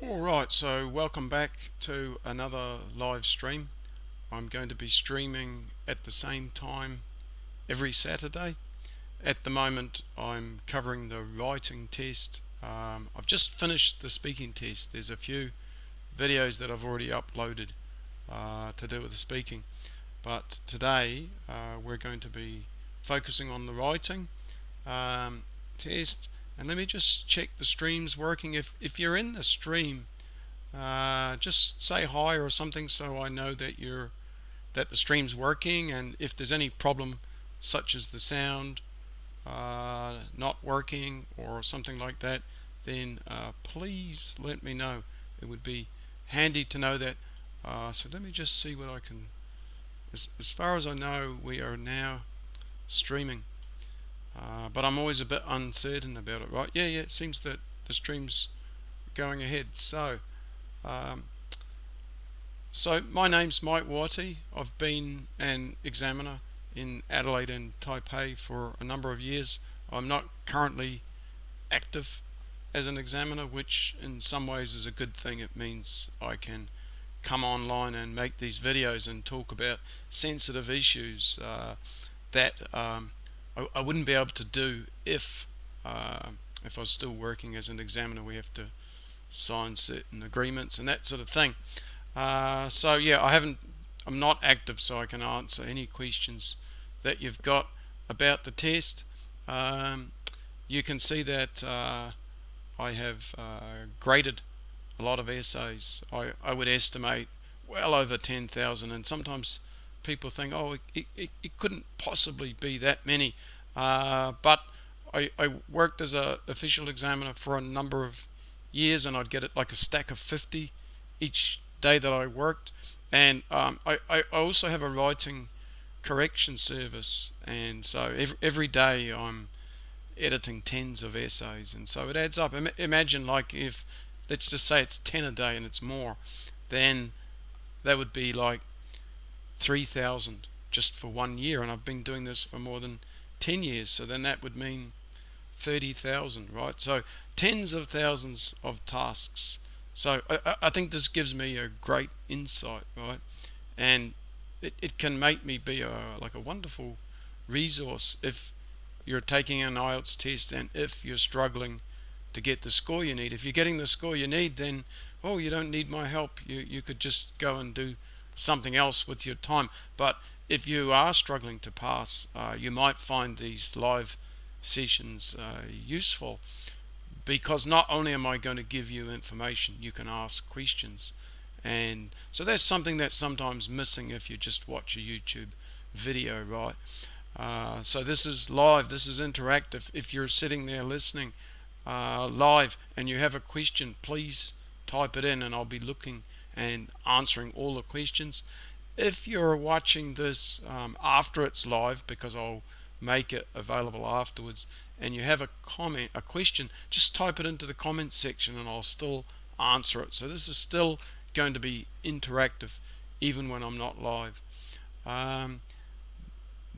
Alright, so welcome back to another live stream. I'm going to be streaming at the same time every Saturday. At the moment I'm covering the writing test. I've just finished the speaking test. There's a few videos that I've already uploaded to do with the speaking, but today we're going to be focusing on the writing test. And let me just check the stream's working. If you're in the stream, just say hi or something so I know that the stream's working. And if there's any problem, such as the sound not working or something like that, then please let me know. It would be handy to know that. So let me just see what I can. As far as I know, we are now streaming. But I'm always a bit uncertain about it, right? Yeah, it seems that the stream's going ahead. So my name's Wattie. I've been an examiner in Adelaide and Taipei for a number of years. I'm not currently active as an examiner, which in some ways is a good thing. It means I can come online and make these videos and talk about sensitive issues that I wouldn't be able to do if I was still working as an examiner. We have to sign certain agreements and that sort of thing. So yeah, I'm not active, so I can answer any questions that you've got about the test. You can see that I have graded a lot of essays. I would estimate well over 10,000, and sometimes people think, oh, it couldn't possibly be that many, but I worked as an official examiner for a number of years, and I'd get it like a stack of 50 each day that I worked. And I also have a writing correction service, and so every day I'm editing tens of essays, and so it adds up. Imagine, like, if let's just say it's 10 a day and it's more, then that would be like 3,000 just for 1 year, and I've been doing this for more than 10 years, so then that would mean 30,000, right? So tens of thousands of tasks. So I think this gives me a great insight, right? And it can make me be like a wonderful resource if you're taking an IELTS test and if you're struggling to get the score you need. If you're getting the score you need, then, oh, you don't need my help. You could just go and do something else with your time. But if you are struggling to pass, you might find these live sessions useful, because not only am I going to give you information, you can ask questions. And so that's something that's sometimes missing if you just watch a YouTube video, right? So this is live, this is interactive. If you're sitting there listening live and you have a question, please type it in and I'll be looking and answering all the questions. If you're watching this after it's live, because I'll make it available afterwards, and you have a comment, a question, just type it into the comment section and I'll still answer it. So this is still going to be interactive even when I'm not live.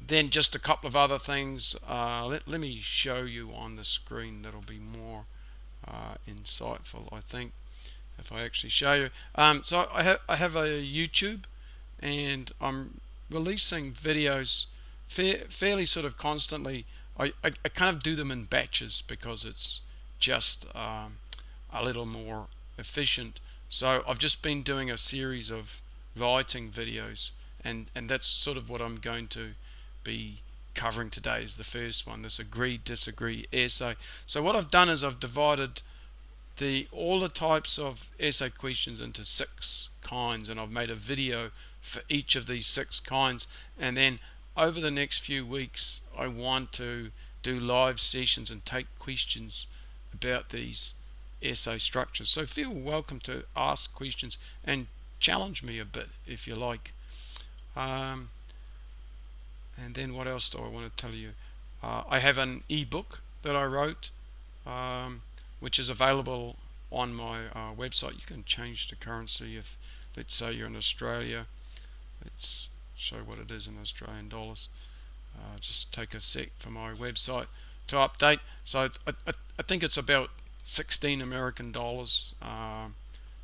Then just a couple of other things. Let me show you on the screen. That'll be more insightful, I think, if I actually show you. So I have a YouTube, and I'm releasing videos fairly sort of constantly. I kind of do them in batches because it's just a little more efficient. So I've just been doing a series of writing videos, and that's sort of what I'm going to be covering today. Is the first one, this agree disagree essay. So what I've done is I've divided all the types of essay questions into 6 kinds, and I've made a video for each of these 6 kinds. And then over the next few weeks I want to do live sessions and take questions about these essay structures. So feel welcome to ask questions and challenge me a bit if you like. And then what else do I want to tell you? I have an ebook that I wrote, which is available on my website. You can change the currency if, let's say, you're in Australia. Let's show what it is in Australian dollars. Just take a sec for my website to update. So I think it's about 16 American dollars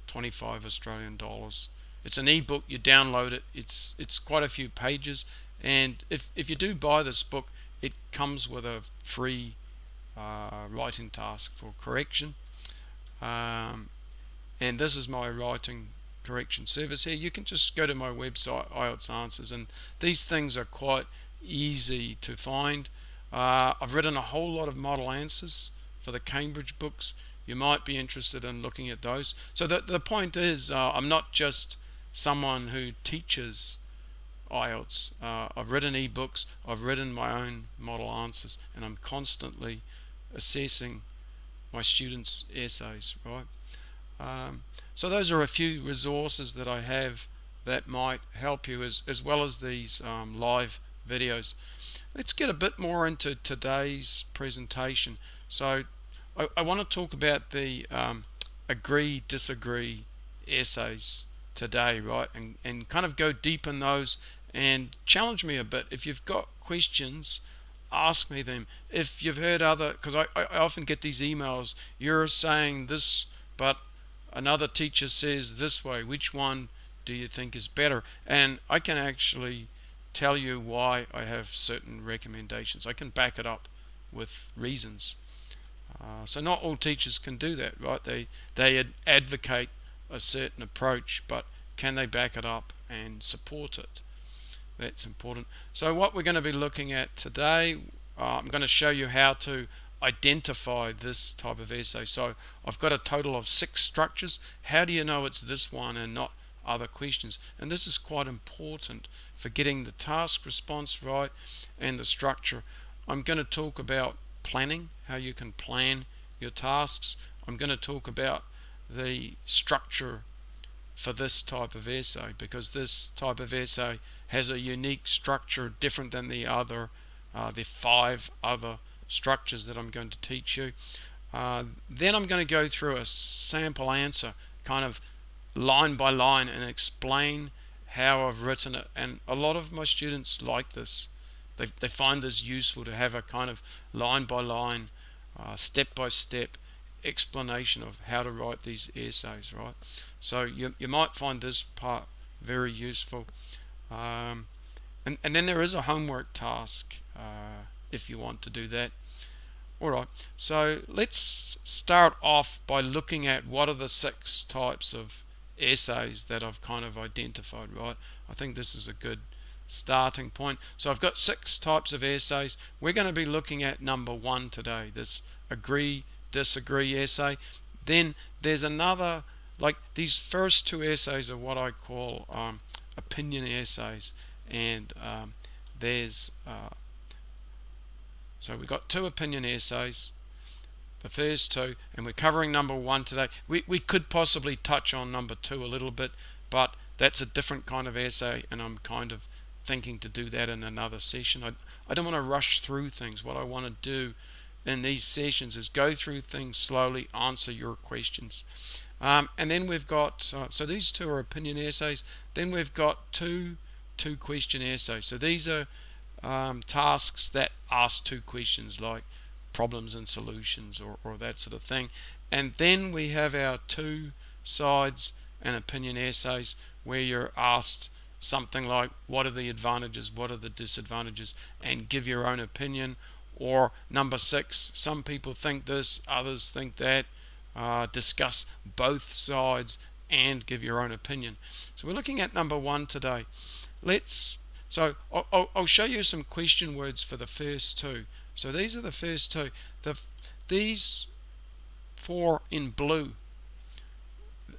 25 Australian dollars. It's an ebook. You download it. It's quite a few pages, and if you do buy this book, it comes with a free writing task for correction. And this is my writing correction service here. You can just go to my website, IELTS Answers, and these things are quite easy to find. I've written a whole lot of model answers for the Cambridge books. You might be interested in looking at those. So the point is, I'm not just someone who teaches IELTS. I've written ebooks, I've written my own model answers, and I'm constantly assessing my students' essays, right? So those are a few resources that I have that might help you, as well as these live videos. Let's get a bit more into today's presentation. So I want to talk about the agree, disagree essays today, right? And kind of go deep in those and challenge me a bit. If you've got questions, ask me them. If you've heard other, because I often get these emails, you're saying this, but another teacher says this way, which one do you think is better? And I can actually tell you why I have certain recommendations. I can back it up with reasons. So not all teachers can do that, right? They advocate a certain approach, but can they back it up and support it? That's important. So what we're going to be looking at today, I'm going to show you how to identify this type of essay. So I've got a total of 6 structures. How do you know it's this one and not other questions? And this is quite important for getting the task response right and the structure. I'm going to talk about planning, how you can plan your tasks. I'm going to talk about the structure for this type of essay, because this type of essay has a unique structure different than the 5 other structures that I'm going to teach you. Then I'm going to go through a sample answer, kind of line by line, and explain how I've written it. And a lot of my students like this. They find this useful to have a kind of line by line, step by step explanation of how to write these essays, right? So you might find this part very useful. And then there is a homework task if you want to do that. Alright, so let's start off by looking at what are the 6 types of essays that I've kind of identified, right? I think this is a good starting point. So I've got 6 types of essays. We're going to be looking at number 1 today, this agree, disagree essay. Then there's another, like these first 2 essays are what I call opinion essays, and so we've got 2 opinion essays, the first 2, and we're covering number 1 today. We could possibly touch on number 2 a little bit, but that's a different kind of essay, and I'm kind of thinking to do that in another session. I don't want to rush through things. What I want to do in these sessions is go through things slowly, answer your questions. And then we've got, so these 2 are opinion essays. Then we've got 2 question essays. So these are tasks that ask 2 questions, like problems and solutions, or that sort of thing. And then we have our 2 sides and opinion essays, where you're asked something like, what are the advantages, what are the disadvantages, and give your own opinion. Or number 6, some people think this, others think that. Discuss both sides and give your own opinion. So we're looking at number 1 today. So I'll show you some question words for the first 2. So these are the first 2. These 4 in blue,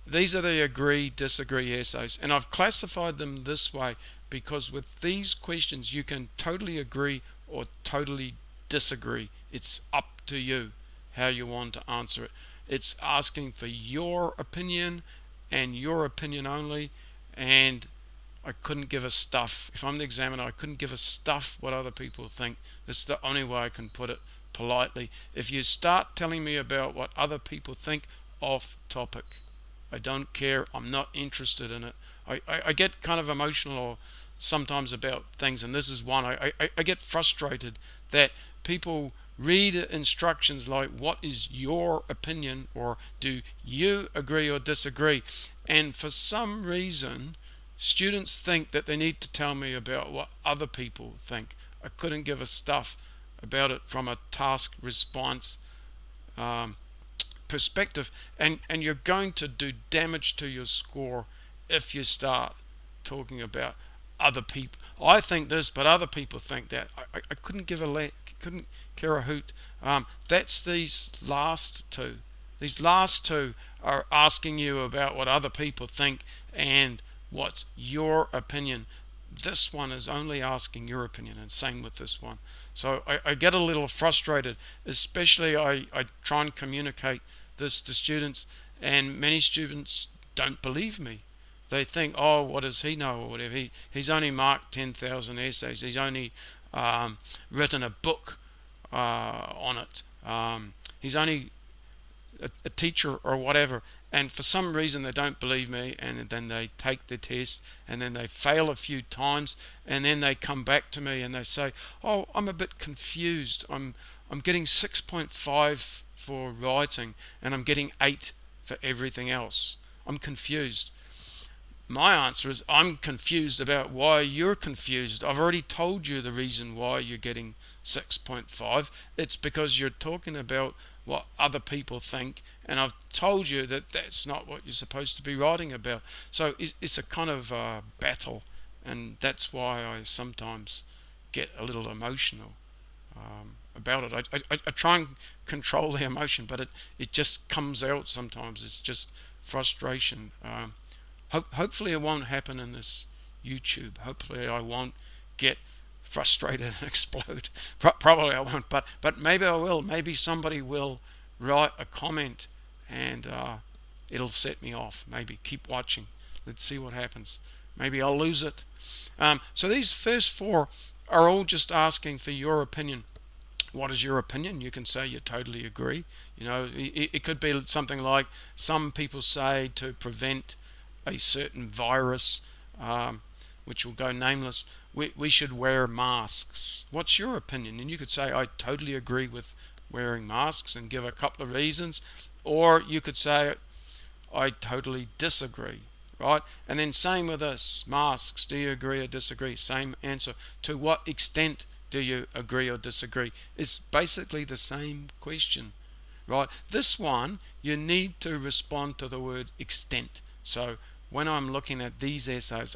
these are the agree, disagree essays. And I've classified them this way because with these questions you can totally agree or totally disagree. It's up to you how you want to answer it. It's asking for your opinion and your opinion only, and I couldn't give a stuff. If I'm the examiner, I couldn't give a stuff what other people think. This is the only way I can put it politely. If you start telling me about what other people think, off topic. I don't care. I'm not interested in it. I get kind of emotional or sometimes about things, and this is one. I get frustrated that people read instructions like, what is your opinion, or do you agree or disagree? And for some reason, students think that they need to tell me about what other people think. I couldn't give a stuff about it from a task response perspective, and you're going to do damage to your score if you start talking about other people. I think this, but other people think that. I couldn't couldn't care a hoot. That's these last two. These last two are asking you about what other people think and what's your opinion. This one is only asking your opinion, and same with this one. So I get a little frustrated, especially I try and communicate this to students, and many students don't believe me. They think, oh, what does he know, or whatever. He's only marked 10,000 essays. He's only written a book on it. He's only a teacher or whatever. And for some reason they don't believe me, and then they take the test, and then they fail a few times, and then they come back to me and they say, oh, I'm a bit confused. I'm getting 6.5 for writing, and I'm getting 8 for everything else. I'm confused. My answer is, I'm confused about why you're confused. I've already told you the reason why you're getting 6.5. It's because you're talking about what other people think, and I've told you that that's not what you're supposed to be writing about. So it's a kind of battle, and that's why I sometimes get a little emotional about it. I try and control the emotion, but it just comes out sometimes. It's just frustration. Hopefully it won't happen in this YouTube. Hopefully I won't get frustrated and explode. Probably I won't, but maybe I will. Maybe somebody will write a comment, and it'll set me off. Maybe keep watching. Let's see what happens. Maybe I'll lose it. So these first 4 are all just asking for your opinion. What is your opinion? You can say you totally agree. You know, it could be something like, some people say to prevent a certain virus, which will go nameless, we should wear masks. What's your opinion? And you could say, I totally agree with wearing masks, and give a couple of reasons. Or you could say, I totally disagree, right? And then same with this, masks, do you agree or disagree? Same answer. To what extent do you agree or disagree? It's basically the same question, right? This one, you need to respond to the word extent. So when I'm looking at these essays,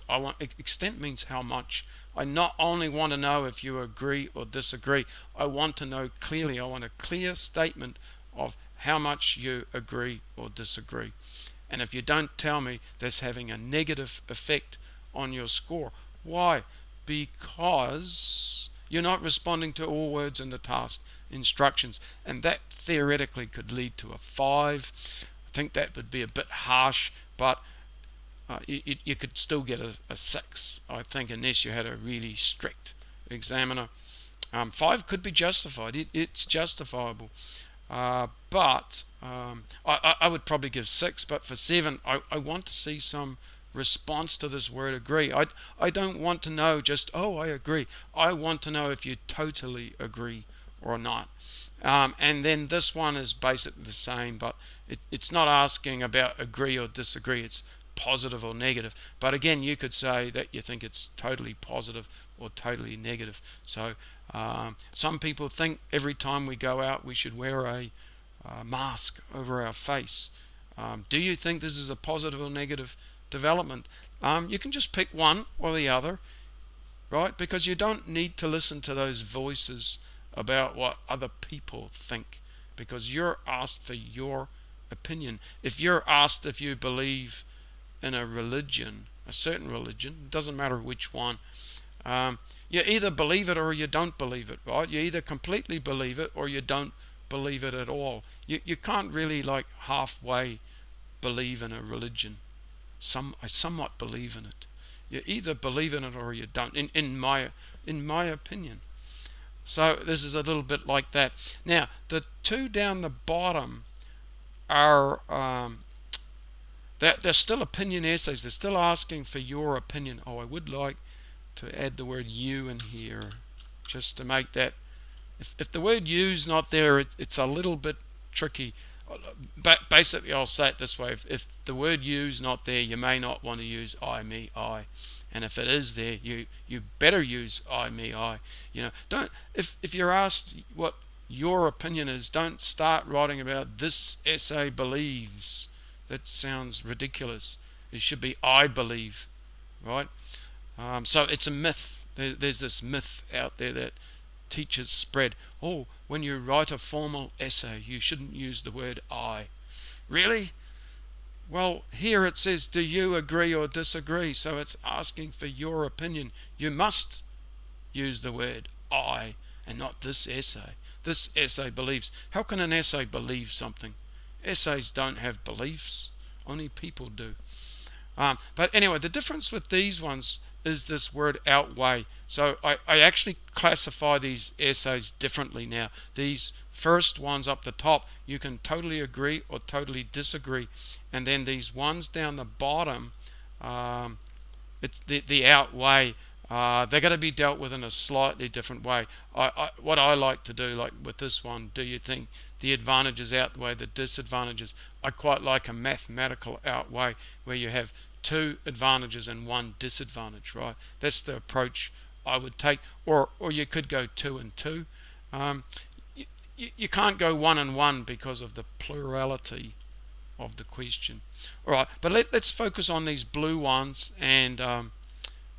extent means how much. I not only want to know if you agree or disagree, I want to know clearly. I want a clear statement of how much you agree or disagree. And if you don't tell me, that's having a negative effect on your score. Why? Because you're not responding to all words in the task instructions, and that theoretically could lead to a 5. I think that would be a bit harsh, but you could still get a 6, I think, unless you had a really strict examiner. 5 could be justified. It's justifiable. But I would probably give 6, but for 7, I want to see some response to this word agree. I don't want to know just, oh, I agree. I want to know if you totally agree or not. And then this one is basically the same, but it's not asking about agree or disagree. It's positive or negative. But again, you could say that you think it's totally positive or totally negative. So some people think every time we go out we should wear a mask over our face. Do you think this is a positive or negative development? You can just pick one or the other, right? Because you don't need to listen to those voices about what other people think, because you're asked for your opinion. If you're asked if you believe in a religion, a certain religion, it doesn't matter which one, you either believe it or you don't believe it, right? You either completely believe it or you don't believe it at all. You can't really like halfway believe in a religion. I somewhat believe in it. You either believe in it or you don't, in my opinion. So this is a little bit like that. Now the 2 down the bottom are they're still opinion essays. They're still asking for your opinion. Oh, I would like to add the word you in here, just to make that If the word you's not there, it's a little bit tricky. But basically, I'll say it this way: if the word you's not there, you may not want to use I, me, I, and if it is there, you better use I, me, I. Don't, if you're asked what your opinion is, don't start writing about this essay believes. That sounds ridiculous. It should be I believe, right? So it's a myth. There's this myth out there that teachers spread. Oh, when you write a formal essay, you shouldn't use the word I. Really? Well, here it says, do you agree or disagree? So it's asking for your opinion. You must use the word I and not this essay. This essay believes. How can an essay believe something? Essays don't have beliefs. Only people do. But anyway, the difference with these ones is this word outweigh. So I actually classify these essays differently now. These first ones up the top, you can totally agree or totally disagree. And then these ones down the bottom, it's the outweigh. They're going to be dealt with in a slightly different way. What I like to do, like with this one, do you think the advantages outweigh the disadvantages? I quite like a mathematical outweigh where you have two advantages and one disadvantage, right? That's the approach I would take. Or you could go 2 and 2. You can't go 1 and 1 because of the plurality of the question. All right, but let's focus on these blue ones. And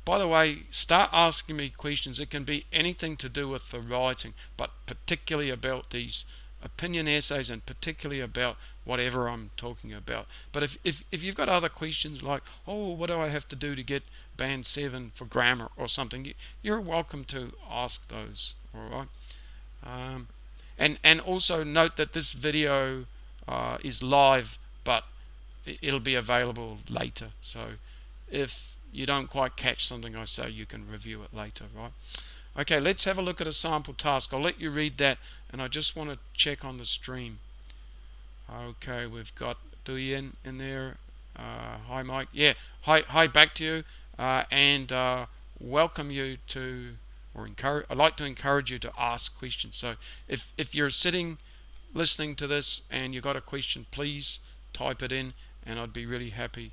by the way, start asking me questions. It can be anything to do with the writing, but particularly about these opinion essays and particularly about whatever I'm talking about. But if you've got other questions like, oh, what do I have to do to get band 7 for grammar or something, you're welcome to ask those. All right. And also note that this video is live, but it'll be available later. So if you don't quite catch something I say, you can review it later, right? Okay, let's have a look at a sample task. I'll let you read that, and I just want to check on the stream. Okay, we've got 𝙂𝙤𝙤𝙬 in there. Hi, Mike. Yeah, hi back to you, and welcome you to, or encourage. I'd like to encourage you to ask questions. So if you're sitting listening to this and you've got a question, please type it in, and I'd be really happy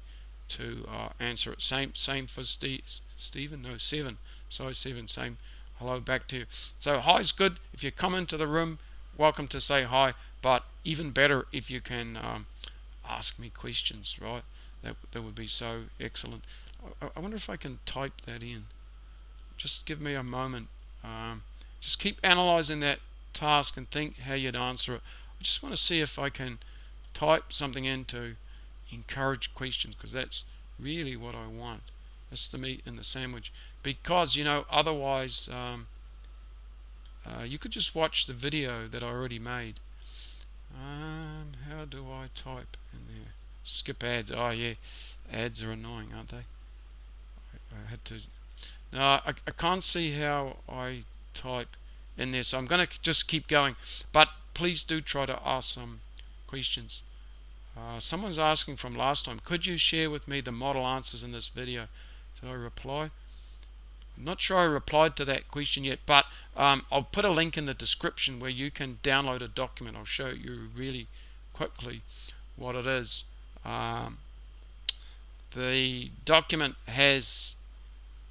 to answer it. Same for Stephen. No, 7. Sorry, 7. Same. Hello back to you. So hi is good. If you come into the room, welcome to say hi. But even better if you can ask me questions, right? That would be so excellent. I wonder if I can type that in. Just give me a moment. Just keep analysing that task and think how you'd answer it. I just want to see if I can type something in to encourage questions, because that's really what I want. That's the meat in the sandwich. Because, otherwise you could just watch the video that I already made. How do I type in there? Skip ads. Oh yeah, ads are annoying, aren't they? I had to. No, I can't see how I type in there, so I'm going to just keep going. But please do try to ask some questions. Someone's asking from last time, could you share with me the model answers in this video? Did I reply? I'm not sure I replied to that question yet, but I'll put a link in the description where you can download a document. I'll show you really quickly what it is. The document has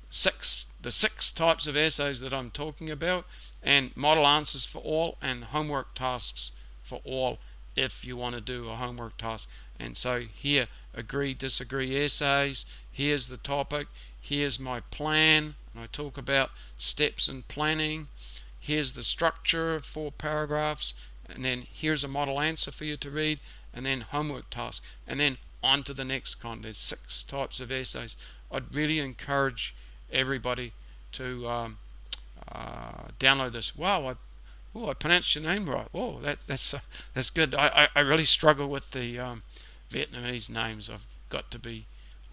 the six types of essays that I'm talking about, and model answers for all, and homework tasks for all if you want to do a homework task. And so here, agree, disagree essays. Here's the topic. Here's my plan. And I talk about steps in planning. Here's the structure, 4 paragraphs. And then here's a model answer for you to read. And then homework task. And then on to the next kind. There's 6 types of essays. I'd really encourage everybody to download this. Wow, I pronounced your name right. Whoa, that's good. I really struggle with the Vietnamese names. I've got to be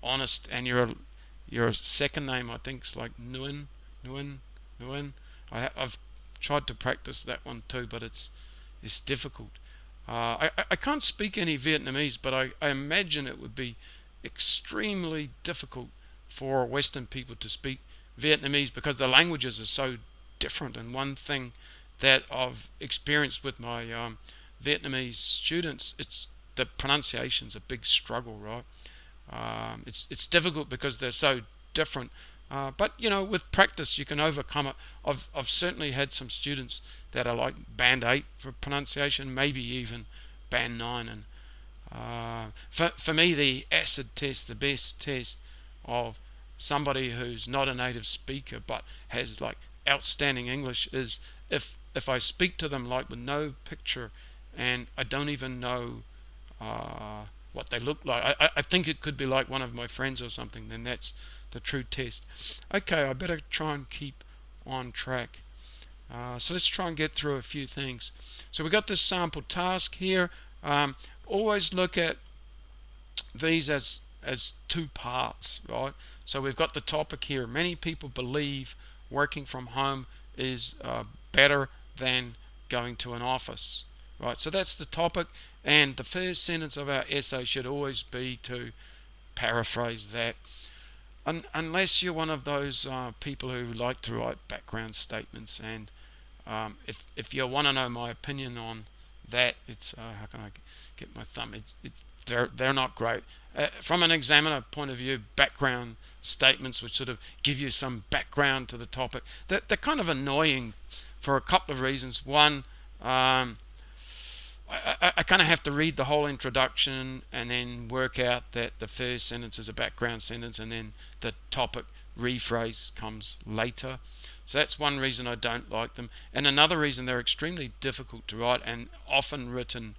honest. And your second name, I think, is like Nguyen. I've tried to practice that one too, but it's difficult. I can't speak any Vietnamese, but I imagine it would be extremely difficult for Western people to speak Vietnamese because the languages are so different. And one thing that I've experienced with my Vietnamese students, the pronunciation's a big struggle, right? It's difficult because they're so different. But with practice you can overcome it. I've certainly had some students that are like band 8 for pronunciation, maybe even band 9. And for me, the acid test, the best test of somebody who's not a native speaker but has like outstanding English, is if I speak to them like with no picture and I don't even know what they look like. I think it could be like one of my friends or something. Then that's the true test. Okay, I better try and keep on track. So let's try and get through a few things. So we got this sample task here. Always look at these as two parts, right? So we've got the topic here. Many people believe working from home is better than going to an office, right? So that's the topic, and the first sentence of our essay should always be to paraphrase that. Unless you're one of those people who like to write background statements, and if you want to know my opinion on that, it's how can I get my thumb? They're not great. From an examiner point of view, background statements which sort of give you some background to the topic, they're kind of annoying for a couple of reasons. One, I kind of have to read the whole introduction and then work out that the first sentence is a background sentence and then the topic rephrase comes later. So that's one reason I don't like them. And another reason, they're extremely difficult to write and often written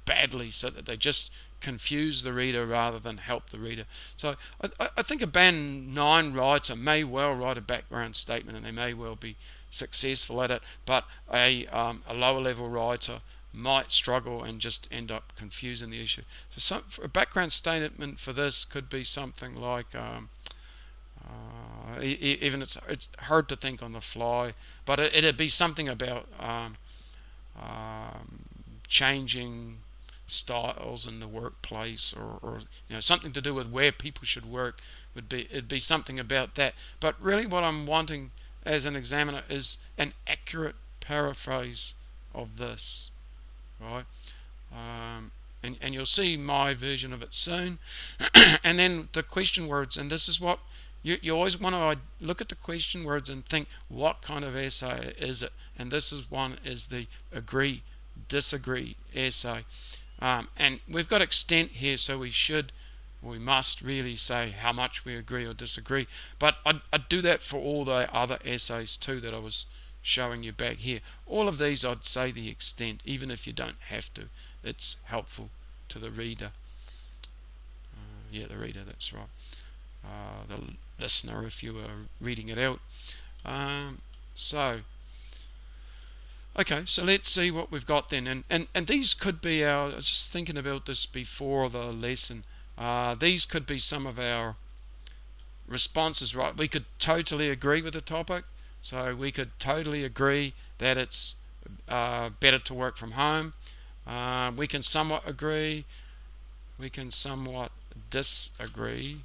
badly, so that they just confuse the reader rather than help the reader. So I think a band 9 writer may well write a background statement and they may well be successful at it, but a lower level writer might struggle and just end up confusing the issue. So a background statement for this could be something like even it's hard to think on the fly, but it'd be something about changing styles in the workplace, or something to do with where people should work. It'd be something about that. But really what I'm wanting as an examiner is an accurate paraphrase of this, right? And you'll see my version of it soon. And then the question words, and this is what you always want to look at the question words and think, what kind of essay is it? And this is the agree disagree essay. And we've got extent here, so we must really say how much we agree or disagree. But I'd do that for all the other essays too that I was showing you back here. All of these I'd say the extent, even if you don't have to. It's helpful to the reader. The reader, that's right. The listener, if you were reading it out. Okay, so let's see what we've got then. And these could be I was just thinking about this before the lesson. These could be some of our responses, right? We could totally agree with the topic. So we could totally agree that it's better to work from home. We can somewhat agree. We can somewhat disagree.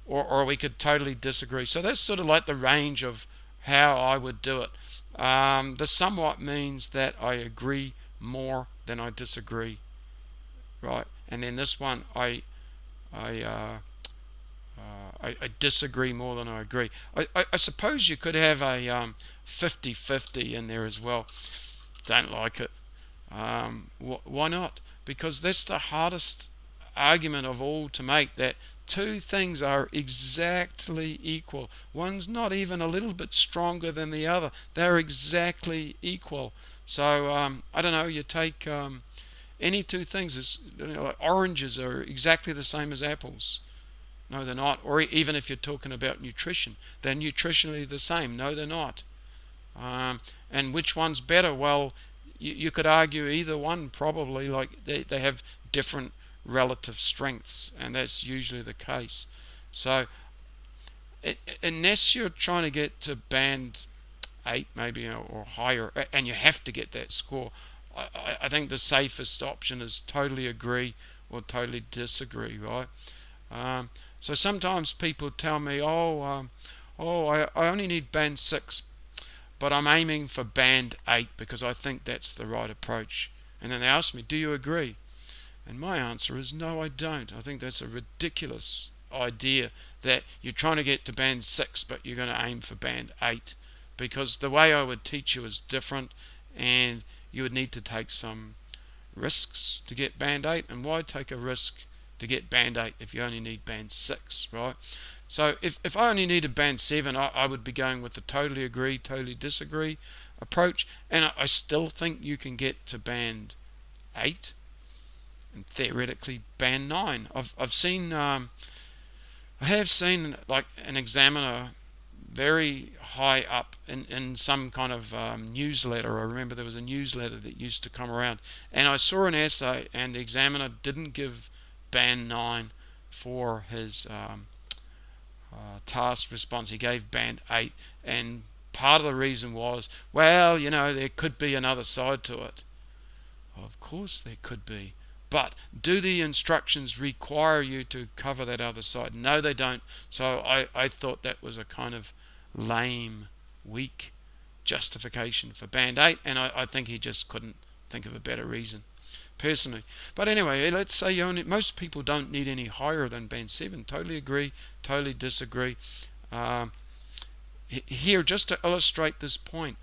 Or we could totally disagree. So that's sort of like the range of how I would do it. The somewhat means that I agree more than I disagree, right? And then this one, I disagree more than I agree. I suppose you could have a 50-50 in there as well. Don't like it. Why not? Because that's the hardest argument of all to make, that two things are exactly equal. One's not even a little bit stronger than the other. They're exactly equal. So I don't know, you take any two things, like oranges are exactly the same as apples. No, they're not. Or even if you're talking about nutrition, they're nutritionally the same. No, they're not. And which one's better? Well, you could argue either one probably. Like they have different relative strengths, and that's usually the case. So unless you're trying to get to band 8 maybe or higher, and you have to get that score, I think the safest option is totally agree or totally disagree, right? So sometimes people tell me, I only need band 6, but I'm aiming for band 8 because I think that's the right approach. And then they asked me, do you agree? And my answer is no, I don't. I think that's a ridiculous idea that you're trying to get to band 6 but you're going to aim for band 8, because the way I would teach you is different, and you would need to take some risks to get band 8. And why take a risk to get band 8 if you only need band 6, right? So if I only needed band 7, I would be going with the totally agree, totally disagree approach, and I still think you can get to band 8 and theoretically band 9. I've seen I have seen like an examiner very high up in some kind of newsletter. I remember there was a newsletter that used to come around, and I saw an essay, and the examiner didn't give band 9 for his task response. He gave band 8, and part of the reason was, well, there could be another side to it. Of course there could be, but do the instructions require you to cover that other side? No, they don't. So I thought that was a kind of lame, weak justification for band 8, and I think he just couldn't think of a better reason, personally. But anyway, let's say most people don't need any higher than band 7. Totally agree, totally disagree. Here, just to illustrate this point,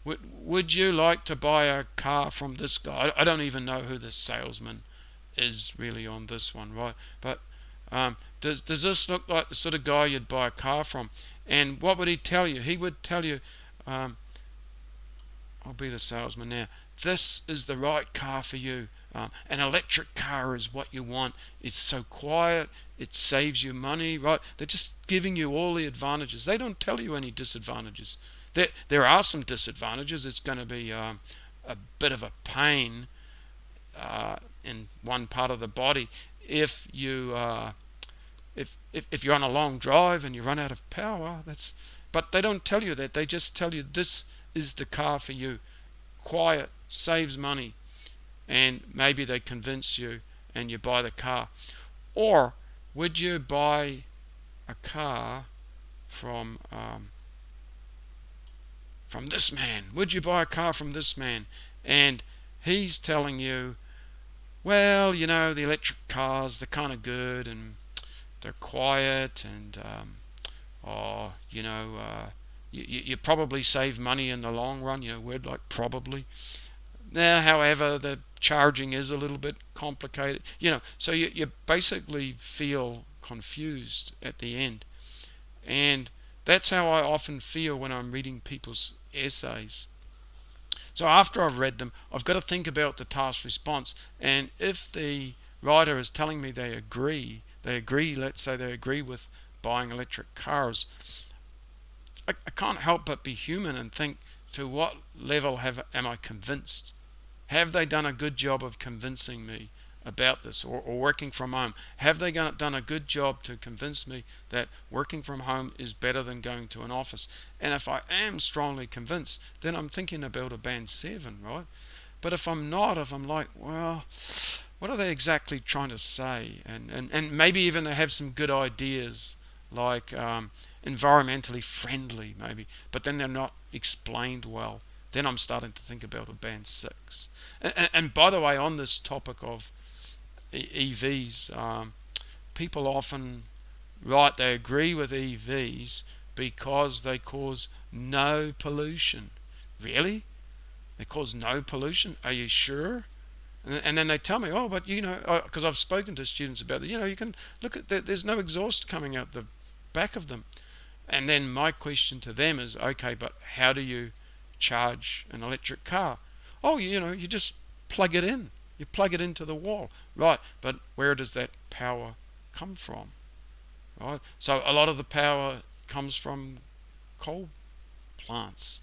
would you like to buy a car from this guy? I don't even know who this salesman is really on this one, right? But does this look like the sort of guy you'd buy a car from? And what would he tell you? He would tell you, I'll be the salesman now, this is the right car for you. An electric car is what you want. It's so quiet, it saves you money, right? They're just giving you all the advantages. They don't tell you any disadvantages. There are some disadvantages. It's going to be a bit of a pain in one part of the body if you if you're on a long drive and you run out of power. But they don't tell you that. They just tell you this is the car for you. Quiet, saves money, and maybe they convince you and you buy the car. Or would you buy a car from this man? Would you buy a car from this man? And he's telling you, well, the electric cars, they're kind of good and they're quiet, and you probably save money in the long run. Word like probably. Now, however, the charging is a little bit complicated. So you basically feel confused at the end. And that's how I often feel when I'm reading people's essays. So after I've read them, I've got to think about the task response. And if the writer is telling me they agree, let's say they agree with buying electric cars, I can't help but be human and think, to what level am I convinced? Have they done a good job of convincing me about this? Or working from home, have they done a good job to convince me that working from home is better than going to an office? And if I am strongly convinced, then I'm thinking about a band 7, right? But if I'm not, if I'm like, well, what are they exactly trying to say? And maybe even they have some good ideas, like environmentally friendly maybe, but then they're not explained well. Then I'm starting to think about a band 6. And by the way, on this topic of EVs, people often write they agree with EVs because they cause no pollution. Really? They cause no pollution? Are you sure? And then they tell me, oh, but because I've spoken to students about it, you can look at there's no exhaust coming out the back of them. And then my question to them is, okay, but how do you charge an electric car? Oh, you just plug it in. You plug it into the wall. Right, but where does that power come from? Right? So a lot of the power comes from coal plants.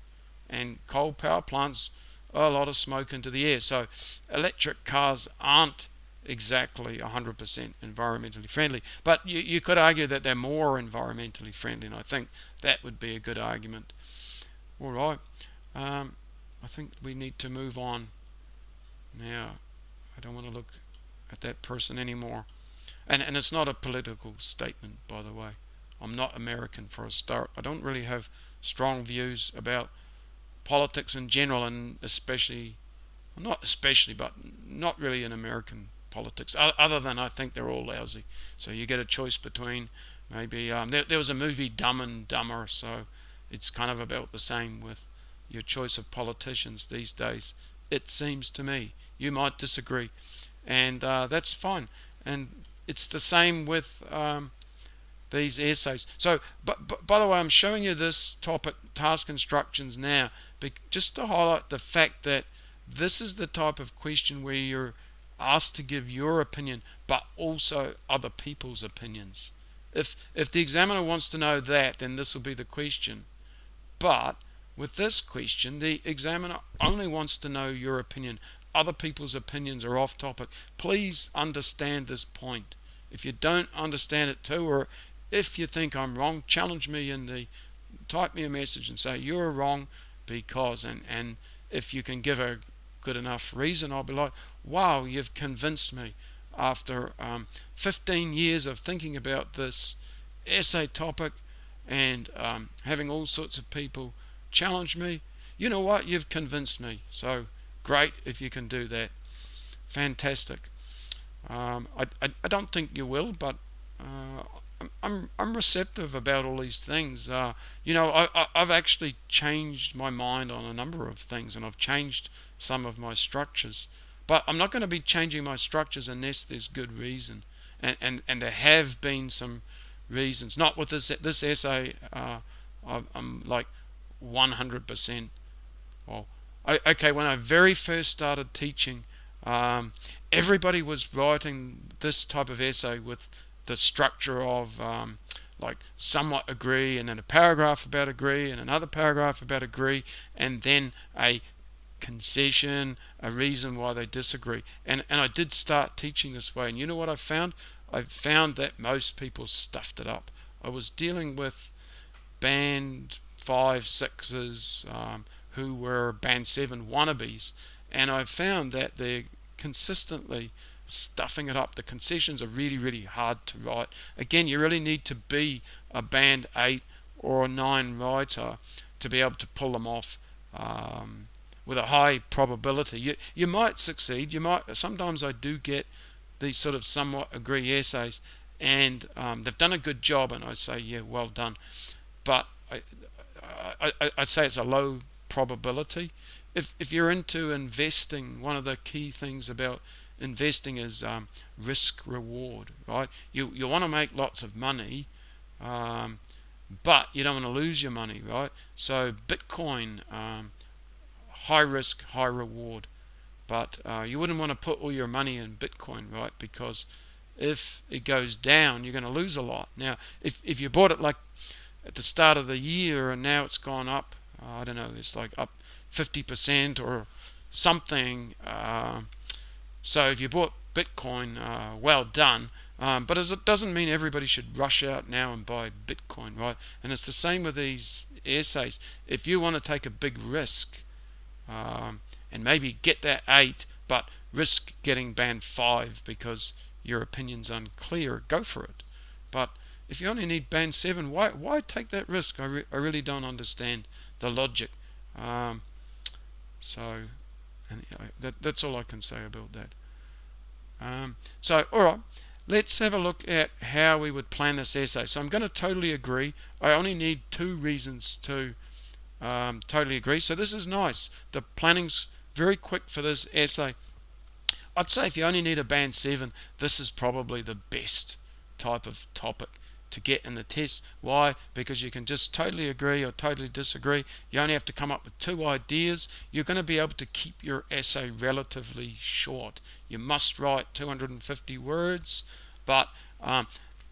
And coal power plants are a lot of smoke into the air. So electric cars aren't exactly 100% environmentally friendly, but you could argue that they're more environmentally friendly, and I think that would be a good argument. All right, I think we need to move on now. I don't want to look at that person anymore, and it's not a political statement, by the way. I'm not American for a start. I don't really have strong views about politics in general, and especially, not especially, but not really in American politics, other than I think they're all lousy. So you get a choice between maybe, there was a movie Dumb and Dumber, so it's kind of about the same with your choice of politicians these days, it seems to me. You might disagree, and that's fine. And it's the same with these essays. So, but by the way, I'm showing you this topic, task instructions, now, just to highlight the fact that this is the type of question where you're asked to give your opinion, but also other people's opinions. If the examiner wants to know that, then this will be the question. But with this question, the examiner only wants to know your opinion. Other people's opinions are off topic. Please understand this point. If you don't understand it too, or if you think I'm wrong, challenge me type me a message and say you're wrong because, and if you can give a good enough reason, I'll be like, wow, you've convinced me. After 15 years of thinking about this essay topic and having all sorts of people challenge me, you know what, you've convinced me. So great if you can do that. Fantastic. I don't think you will, but I'm receptive about all these things. I've actually changed my mind on a number of things, and I've changed some of my structures. But I'm not going to be changing my structures unless there's good reason, and there have been some reasons. Not with this essay. I'm like 100%. Well, okay. When I very first started teaching, everybody was writing this type of essay with the structure of like somewhat agree, and then a paragraph about agree, and another paragraph about agree, and then a concession, a reason why they disagree. And I did start teaching this way, and you know what I found? I found that most people stuffed it up. I was dealing with band 5, 6s who were band 7 wannabes, and I found that they're consistently stuffing it up. The concessions are really, really hard to write. Again, you really need to be a band 8 or a 9 writer to be able to pull them off with a high probability. You might succeed. Sometimes I do get these sort of somewhat agree essays, and they've done a good job, and I say, yeah, well done. But I'd say it's a low probability. If you're into investing, one of the key things about investing is risk reward, right? You want to make lots of money, but you don't want to lose your money, right? So Bitcoin, high risk, high reward, but you wouldn't want to put all your money in Bitcoin, right? Because if it goes down, you're going to lose a lot. Now, if you bought it like at the start of the year and now it's gone up, I don't know, it's like up 50% or something. So if you bought Bitcoin, well done. But it doesn't mean everybody should rush out now and buy Bitcoin, right? And it's the same with these essays. If you want to take a big risk and maybe get that 8, but risk getting band 5 because your opinion's unclear, go for it. But if you only need band 7, why take that risk? I really don't understand the logic. That's all I can say about that. So, alright, let's have a look at how we would plan this essay. So I'm going to totally agree. I only need 2 reasons to totally agree. So this is nice. The planning's very quick for this essay. I'd say if you only need a band 7, this is probably the best type of topic to get in the test. Why? Because you can just totally agree or totally disagree. You only have to come up with 2 ideas. You're going to be able to keep your essay relatively short. You must write 250 words, but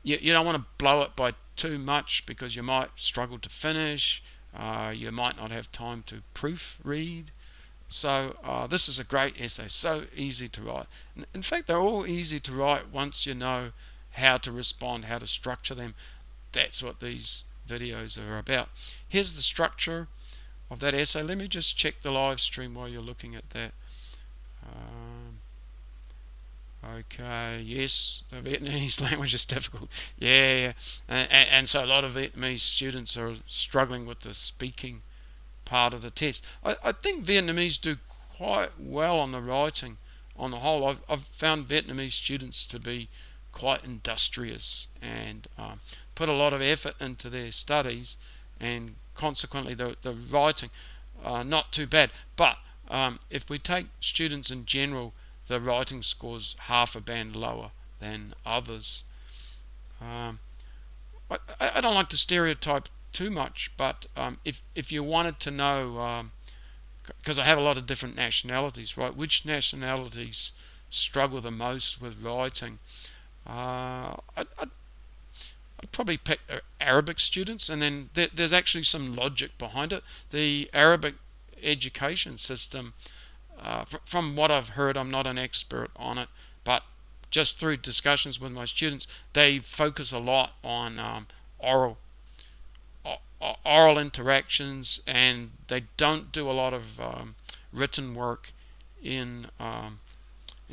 you don't want to blow it by too much because you might struggle to finish. You might not have time to proofread. So this is a great essay, so easy to write. In fact, they're all easy to write once you know how to respond, how to structure them. That's what these videos are about. Here's the structure of that essay. Let me just check the live stream while you're looking at that. Okay, yes, the Vietnamese language is difficult. Yeah. And so a lot of Vietnamese students are struggling with the speaking part of the test. I think Vietnamese do quite well on the writing on the whole. I've found Vietnamese students to be quite industrious and put a lot of effort into their studies, and consequently the writing not too bad. But if we take students in general, the writing scores half a band lower than others. I don't like to stereotype too much, but if you wanted to know, because I have a lot of different nationalities, right? Which nationalities struggle the most with writing? I'd probably pick Arabic students, and then there's actually some logic behind it. The Arabic education system, from what I've heard, I'm not an expert on it, but just through discussions with my students, they focus a lot on oral interactions, and they don't do a lot of written work in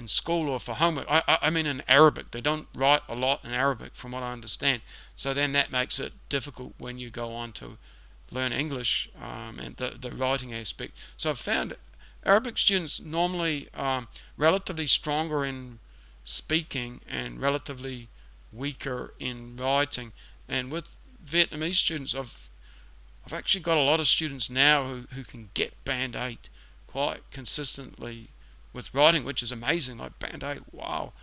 school or for homework. I mean in Arabic. They don't write a lot in Arabic from what I understand. So then that makes it difficult when you go on to learn English and the writing aspect. So I've found Arabic students normally relatively stronger in speaking and relatively weaker in writing. And with Vietnamese students, I've actually got a lot of students now who can get band 8 quite consistently with writing, which is amazing. Like band 8, wow.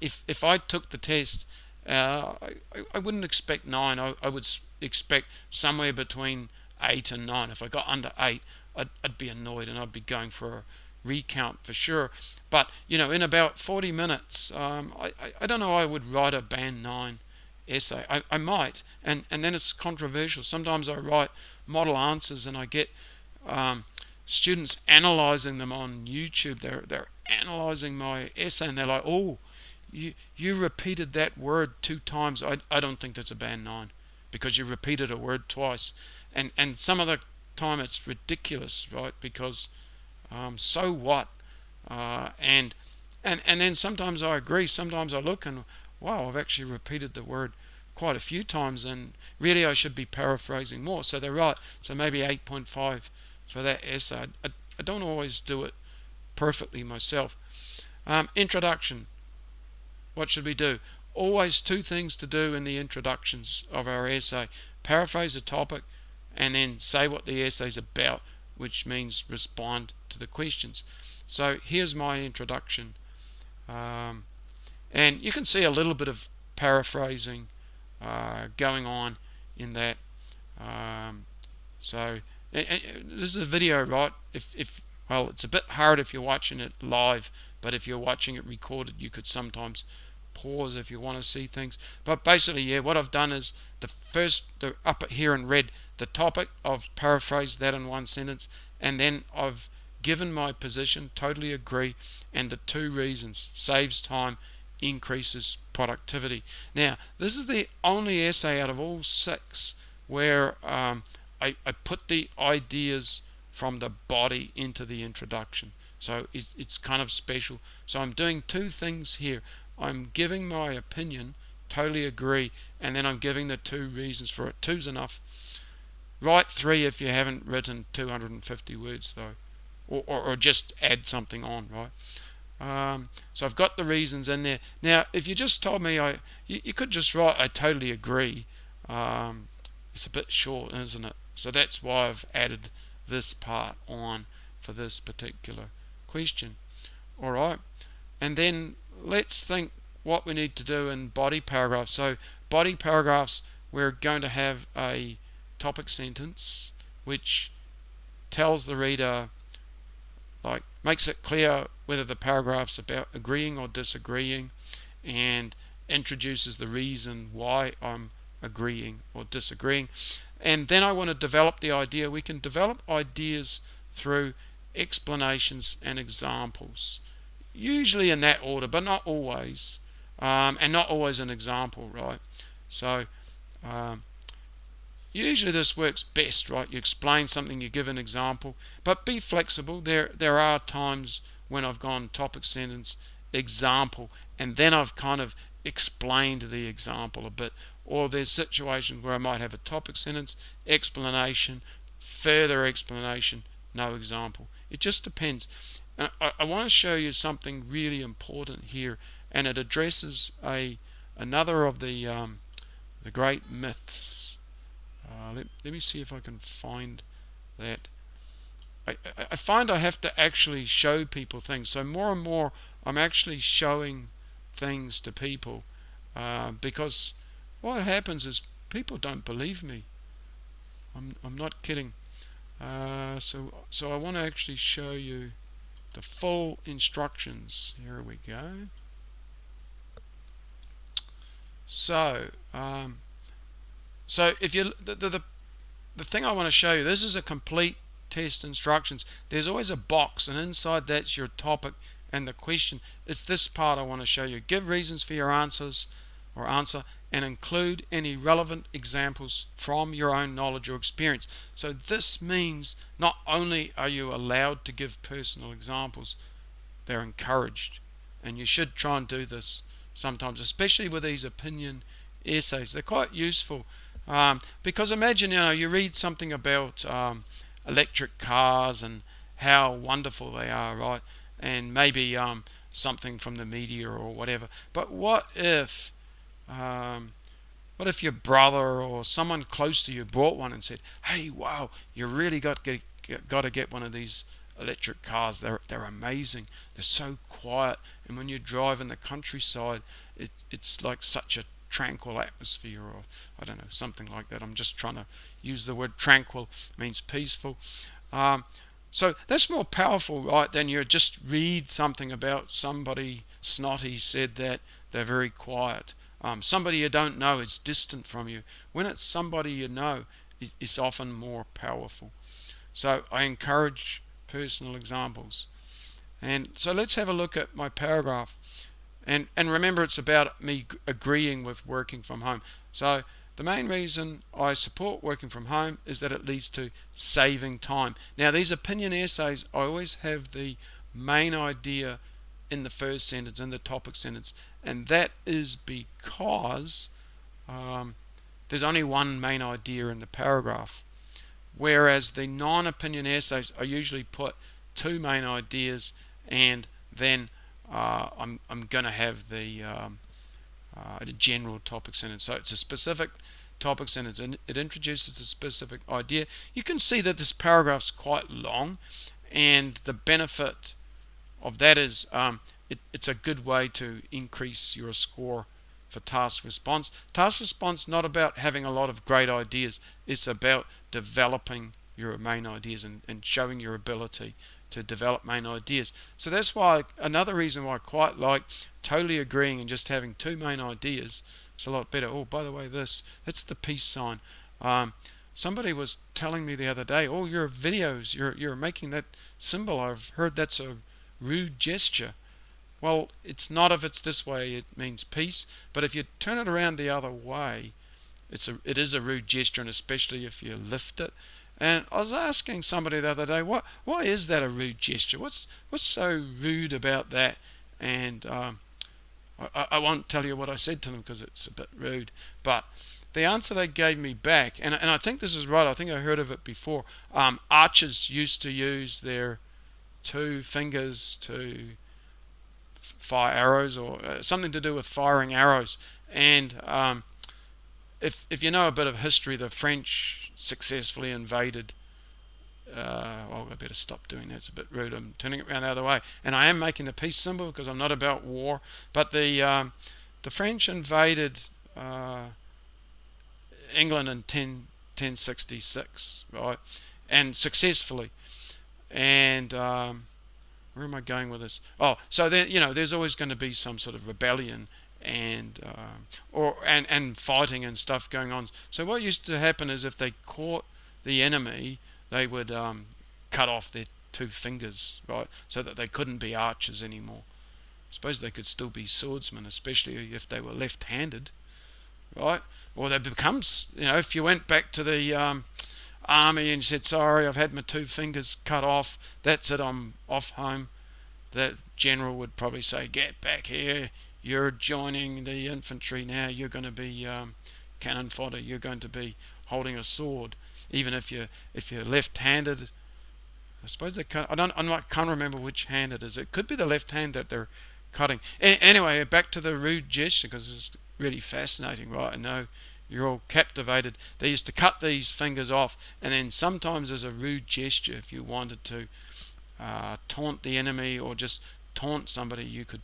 If I took the test, I wouldn't expect 9. I would expect somewhere between 8 and 9. If I got under 8, I'd be annoyed and I'd be going for a recount for sure. But in about 40 minutes, I don't know, I would write a band 9 essay. I might, and then it's controversial. Sometimes I write model answers and I get students analyzing them on YouTube. They're analyzing my essay and they're like, oh, you repeated that word 2 times. I don't think that's a band 9 because you repeated a word twice, and some of the time it's ridiculous, right? Because so what? And then sometimes I agree. Sometimes I look and wow, I've actually repeated the word quite a few times, and really I should be paraphrasing more. So they're right. So maybe 8.5 for that essay. I don't always do it perfectly myself. Introduction. What should we do? Always 2 things to do in the introductions of our essay. Paraphrase the topic and then say what the essay's about, which means respond to the questions. So here's my introduction. And you can see a little bit of paraphrasing going on in that. So this is a video, right? Well, it's a bit hard if you're watching it live, but if you're watching it recorded, you could sometimes pause if you want to see things. But basically, yeah, what I've done is the up here in red, the topic, I've paraphrased that in 1 sentence, and then I've given my position, totally agree, and the 2 reasons: saves time, increases productivity. Now, this is the only essay out of all 6 where I put the ideas from the body into the introduction. So it's kind of special. So I'm doing 2 things here. I'm giving my opinion, totally agree, and then I'm giving the 2 reasons for it. 2's enough. Write 3 if you haven't written 250 words though, or just add something on, right? So I've got the reasons in there. Now, if you just told me, you could just write I totally agree. It's a bit short, isn't it? So that's why I've added this part on for this particular question. All right, and then let's think what we need to do in body paragraphs. So body paragraphs, we're going to have a topic sentence which tells the reader, like, makes it clear whether the paragraph's about agreeing or disagreeing, and introduces the reason why I'm agreeing or disagreeing. And then I want to develop the idea. We can develop ideas through explanations and examples, usually in that order, but not always, and not always an example, right? So usually this works best, right? You explain something, you give an example, but be flexible. There are times when I've gone topic sentence, example, and then I've kind of explained the example a bit. Or there's situations where I might have a topic sentence, explanation, further explanation, no example. It just depends. I want to show you something really important here, and it addresses another of the great myths. Let me see if I can find that. I find I have to actually show people things. So more and more I'm actually showing things to people because what happens is people don't believe me. I'm not kidding. So I want to actually show you the full instructions. Here we go. So if you the thing I want to show you, this is a complete test instructions. There's always a box, and inside that's your topic and the question. It's this part I want to show you. Give reasons for your answers or answer, and include any relevant examples from your own knowledge or experience. So this means not only are you allowed to give personal examples, they're encouraged, and you should try and do this sometimes, especially with these opinion essays. They're quite useful because imagine you read something about electric cars and how wonderful they are, right? And maybe something from the media or whatever. But what if your brother or someone close to you bought one and said, "Hey, wow, you really got to get one of these electric cars. They're amazing. They're so quiet, and when you drive in the countryside, it's like such a tranquil atmosphere," or I don't know, something like that. I'm just trying to use the word tranquil. It means peaceful. So that's more powerful, right, than you just read something about somebody snotty said that they're very quiet. Somebody you don't know is distant from you. When it's somebody you know, it's often more powerful. So I encourage personal examples. And so let's have a look at my paragraph. And remember, it's about me agreeing with working from home. So the main reason I support working from home is that it leads to saving time. Now, these opinion essays, I always have the main idea in the first sentence, in the topic sentence, and that is because there's only one main idea in the paragraph, whereas the non-opinion essays, I usually put two main ideas, and then I'm going to have the general topic sentence. So it's a specific topic sentence, and it introduces a specific idea. You can see that this paragraph's quite long, and the benefit of that is it's a good way to increase your score for task response. Task response not about having a lot of great ideas. It's about developing your main ideas and showing your ability to develop main ideas. So that's why another reason why I quite like totally agreeing and just having two main ideas. It's a lot better. Oh, by the way, that's the peace sign. Somebody was telling me the other day, "Oh, your videos, you're making that symbol. I've heard that's a rude gesture." Well, it's not if it's this way. It means peace. But if you turn it around the other way, it is a rude gesture, and especially if you lift it. And I was asking somebody the other day, why is that a rude gesture? What's so rude about that? And I won't tell you what I said to them because it's a bit rude. But the answer they gave me back, and I think this is right, I think I heard of it before. Archers used to use their two fingers to fire arrows, or something to do with firing arrows. And if you know a bit of history, the French successfully invaded. Well, I better stop doing that. It's a bit rude. I'm turning it around the other way, and I am making the peace symbol because I'm not about war. But the French invaded England in 1066, right, and successfully. And where am I going with this? Oh, so there's always going to be some sort of rebellion and fighting and stuff going on. So what used to happen is if they caught the enemy, they would cut off their two fingers, right, so that they couldn't be archers anymore. I suppose they could still be swordsmen, especially if they were left-handed, right? Or they become, if you went back to the army and said, "Sorry, I've had my two fingers cut off. That's it. I'm off home." The general would probably say, "Get back here. You're joining the infantry now. You're going to be cannon fodder. You're going to be holding a sword, even if you're left-handed. I suppose they cut. Can't remember which hand it is. It could be the left hand that they're cutting. Anyway, back to the rude gesture, because it's really fascinating, right? I know you're all captivated. They used to cut these fingers off, and then sometimes as a rude gesture, if you wanted to taunt the enemy or just taunt somebody, you could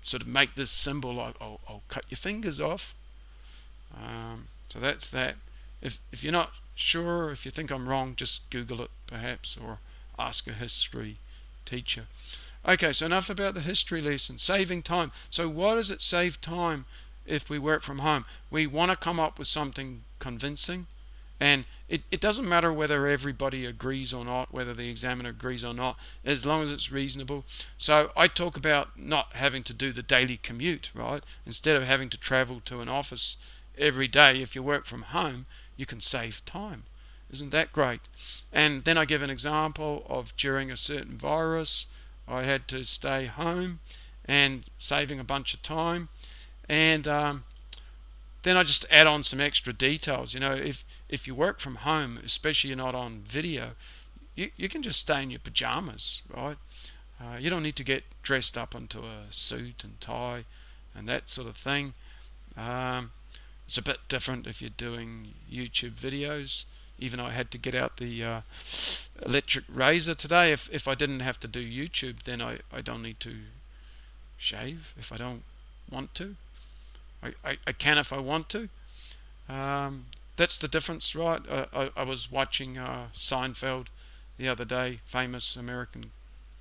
sort of make this symbol like, "Oh, I'll cut your fingers off." So that's that. If you're not sure, if you think I'm wrong, just Google it perhaps, or ask a history teacher. Okay, so enough about the history lesson. Saving time. So why does it save time if we work from home? We want to come up with something convincing, and it doesn't matter whether everybody agrees or not, whether the examiner agrees or not, as long as it's reasonable. So I talk about not having to do the daily commute, right? Instead of having to travel to an office every day, if you work from home, you can save time. Isn't that great? And then I give an example of during a certain virus, I had to stay home and saving a bunch of time. And then I just add on some extra details. You know, if you work from home, especially you're not on video, you can just stay in your pajamas, right? You don't need to get dressed up into a suit and tie and that sort of thing. It's a bit different if you're doing YouTube videos. Even I had to get out the electric razor today. If I didn't have to do YouTube, then I don't need to shave if I don't want to. I can if I want to. That's the difference, right? I was watching Seinfeld the other day, famous American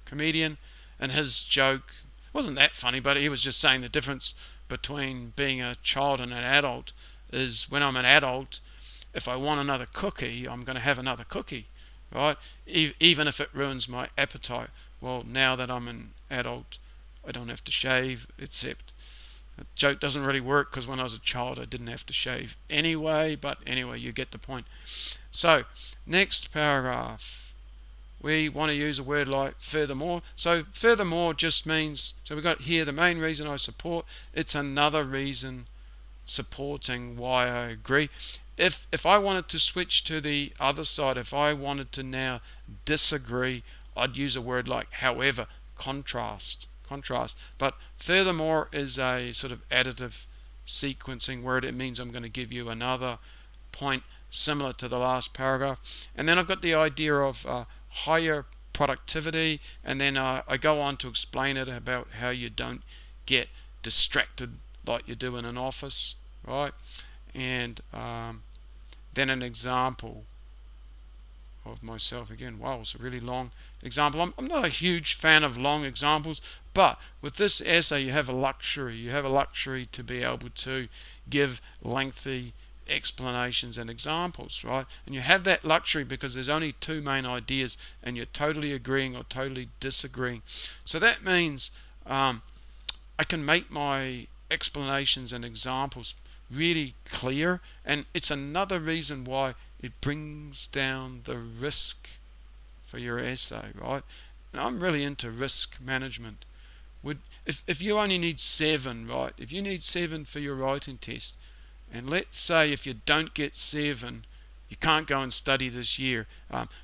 comedian, and his joke wasn't that funny, but he was just saying the difference between being a child and an adult is when I'm an adult, if I want another cookie, I'm going to have another cookie, right? Even if it ruins my appetite. Well, now that I'm an adult, I don't have to shave, except the joke doesn't really work because when I was a child, I didn't have to shave anyway. But anyway, you get the point. So, next paragraph. We want to use a word like furthermore. So, furthermore just means, so we've got here the main reason I support. It's another reason supporting why I agree. If I wanted to switch to the other side, if I wanted to now disagree, I'd use a word like however, contrast. But furthermore is a sort of additive sequencing word. It means I'm going to give you another point similar to the last paragraph. And then I've got the idea of higher productivity, and then I go on to explain it about how you don't get distracted like you do in an office, right? And then an example of myself again. Wow, it's a really long example. I'm not a huge fan of long examples, but with this essay you have a luxury. You have a luxury to be able to give lengthy explanations and examples, right? And you have that luxury because there's only two main ideas and you're totally agreeing or totally disagreeing. So that means I can make my explanations and examples really clear, and it's another reason why it brings down the risk for your essay, right? And I'm really into risk management. If you only need 7, right? If you need 7 for your writing test, and let's say if you don't get 7, you can't go and study this year.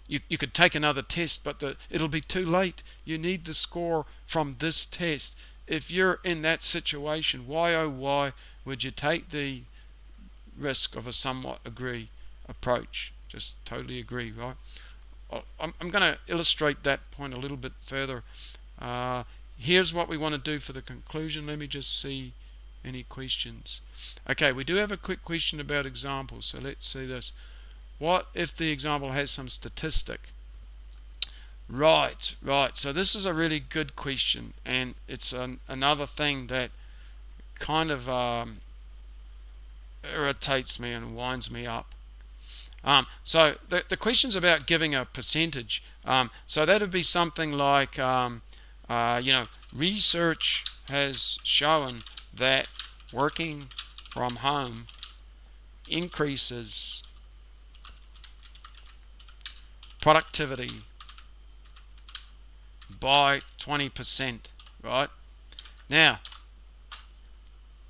You could take another test, but it'll be too late. You need the score from this test. If you're in that situation, why oh why would you take the risk of a somewhat agree approach? Just totally agree, right? I'm going to illustrate that point a little bit further. Here's what we want to do for the conclusion. Let me just see any questions. Okay, we do have a quick question about examples, so let's see this. What if the example has some statistic? Right. So this is a really good question, and it's another thing that kind of irritates me and winds me up. So the question's about giving a percentage. So that would be something like, research has shown that working from home increases productivity by 20%, right? Now,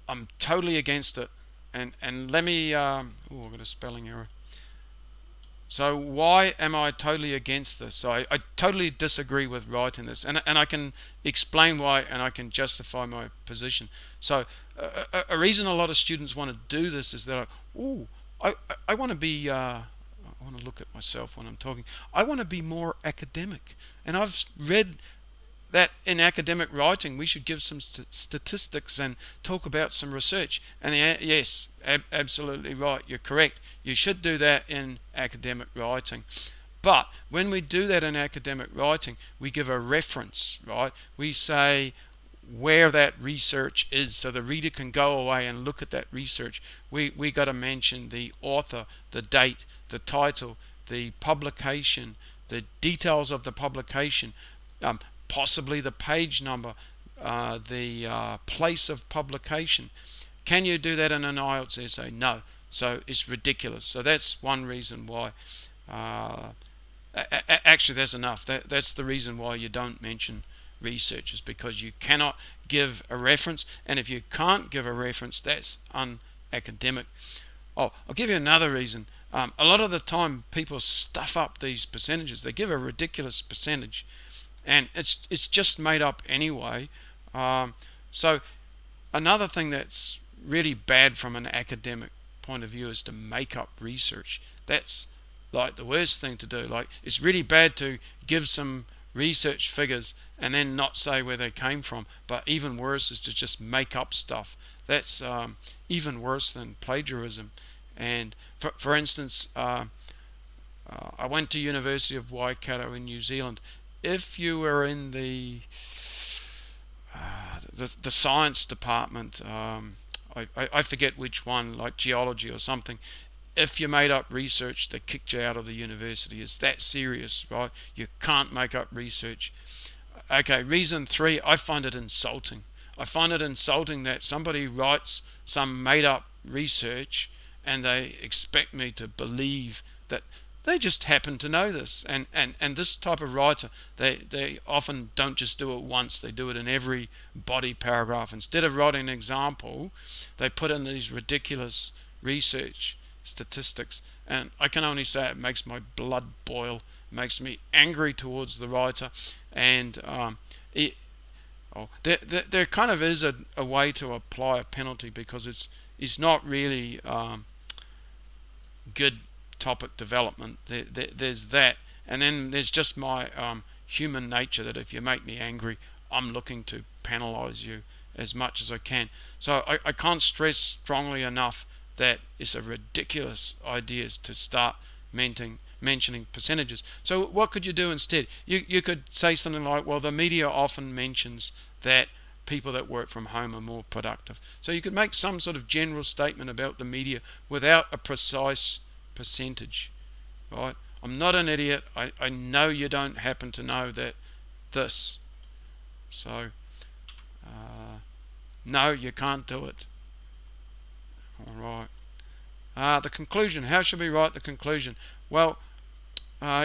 I'm totally against it. and let me I've got a spelling error. So why am I totally against this? So I totally disagree with writing this, and I can explain why, and I can justify my position. So a reason a lot of students want to do this is that I want to be I want to look at myself when I'm talking. I want to be more academic, and I've read that in academic writing we should give some statistics and talk about some research. And yes, absolutely right, you're correct, you should do that in academic writing. But when we do that in academic writing, we give a reference, right? We say where that research is, so the reader can go away and look at that research. We got to mention the author, the date, the title, the publication, the details of the publication, possibly the page number, the place of publication. Can you do that in an IELTS essay? No. So it's ridiculous. So that's one reason why. Actually, that's enough. That's the reason why you don't mention research, is because you cannot give a reference, and if you can't give a reference, that's unacademic. I'll give you another reason. A lot of the time people stuff up these percentages. They give a ridiculous percentage, and it's just made up anyway. So another thing that's really bad from an academic point of view is to make up research. That's like the worst thing to do. Like, it's really bad to give some research figures and then not say where they came from. But even worse is to just make up stuff. That's even worse than plagiarism. And for instance, I went to University of Waikato in New Zealand. If you were in the science department, I forget which one, like geology or something, if you made up research, they kicked you out of the university. It's that serious, right? You can't make up research. Okay, reason 3, I find it insulting. I find it insulting that somebody writes some made up research and they expect me to believe that they just happen to know this. And this type of writer, they often don't just do it once, they do it in every body paragraph. Instead of writing an example, they put in these ridiculous research statistics, and I can only say it makes my blood boil, makes me angry towards the writer. And there kind of is a way to apply a penalty, because it's not really good topic development. There's that, and then there's just my human nature, that if you make me angry, I'm looking to penalize you as much as I can. So I can't stress strongly enough that it's a ridiculous idea to start mentioning percentages. So what could you do instead? You could say something like, well, the media often mentions that people that work from home are more productive. So you could make some sort of general statement about the media without a precise percentage, right? I'm not an idiot. I know you don't happen to know that this. So no, you can't do it. All right. The conclusion. How should we write the conclusion? Well,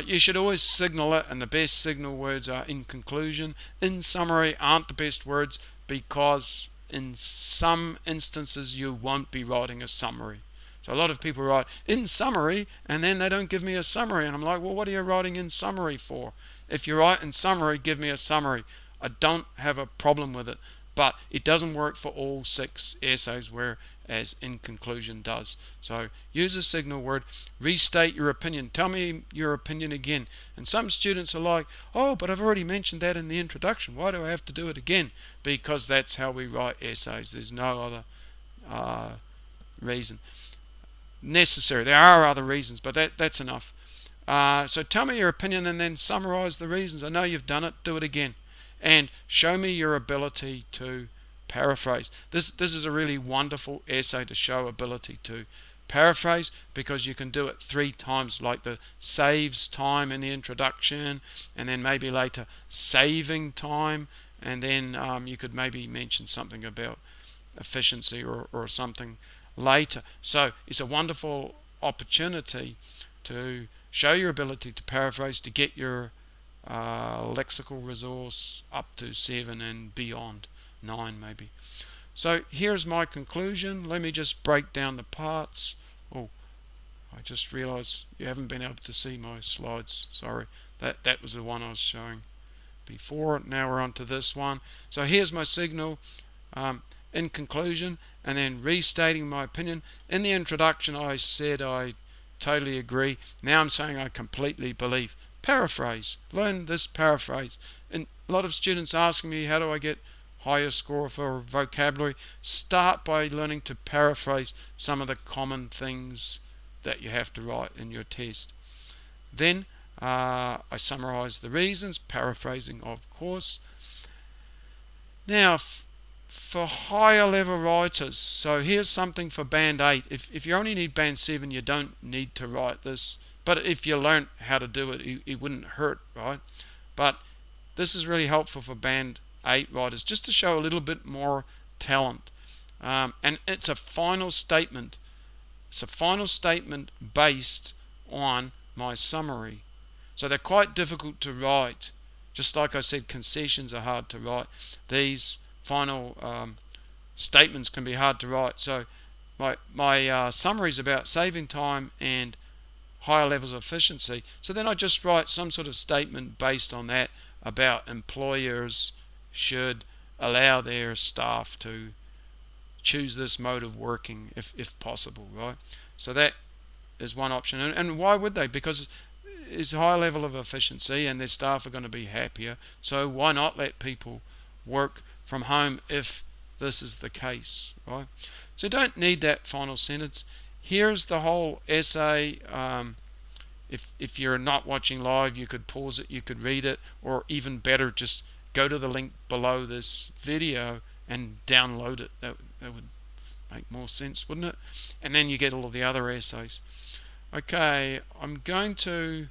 you should always signal it, and the best signal words are in conclusion. In summary aren't the best words, because in some instances you won't be writing a summary. So a lot of people write in summary, and then they don't give me a summary, and I'm like, well, what are you writing in summary for? If you write in summary, give me a summary. I don't have a problem with it, but it doesn't work for all 6 essays, whereas in conclusion does. So use a signal word, restate your opinion, tell me your opinion again. And some students are like, oh, but I've already mentioned that in the introduction, why do I have to do it again? Because that's how we write essays. There's no other reason necessary. There are other reasons, but that's enough. So tell me your opinion and then summarize the reasons. I know you've done it, do it again. And show me your ability to paraphrase. This is a really wonderful essay to show ability to paraphrase, because you can do it 3 times, like the saves time in the introduction, and then maybe later saving time, and then you could maybe mention something about efficiency or something later. So it's a wonderful opportunity to show your ability to paraphrase, to get your lexical resource up to 7 and beyond, 9 maybe. So here's my conclusion. Let me just break down the parts. Oh, I just realized you haven't been able to see my slides. Sorry, that was the one I was showing before. Now we're on to this one. So here's my signal in conclusion, and then restating my opinion. In the introduction I said I totally agree. Now I'm saying I completely believe. Paraphrase. Learn this paraphrase. And a lot of students asking me, how do I get higher score for vocabulary? Start by learning to paraphrase some of the common things that you have to write in your test. Then I summarize the reasons, paraphrasing of course. Now for higher level writers, so here's something for band 8. If you only need band 7, you don't need to write this, but if you learned how to do it, it wouldn't hurt, right? But this is really helpful for band 8 writers, just to show a little bit more talent. And it's a final statement. It's a final statement based on my summary. So they're quite difficult to write. Just like I said, concessions are hard to write. These final statements can be hard to write. So my summary is about saving time and higher levels of efficiency. So then I just write some sort of statement based on that about employers should allow their staff to choose this mode of working if possible, right? So that is one option. And why would they? Because it's a high level of efficiency and their staff are going to be happier. So why not let people work from home if this is the case, right? So you don't need that final sentence. Here's the whole essay. If you're not watching live, you could pause it, you could read it, or even better, just go to the link below this video and download it. That would make more sense, wouldn't it? And then you get all of the other essays. Okay, I'm going to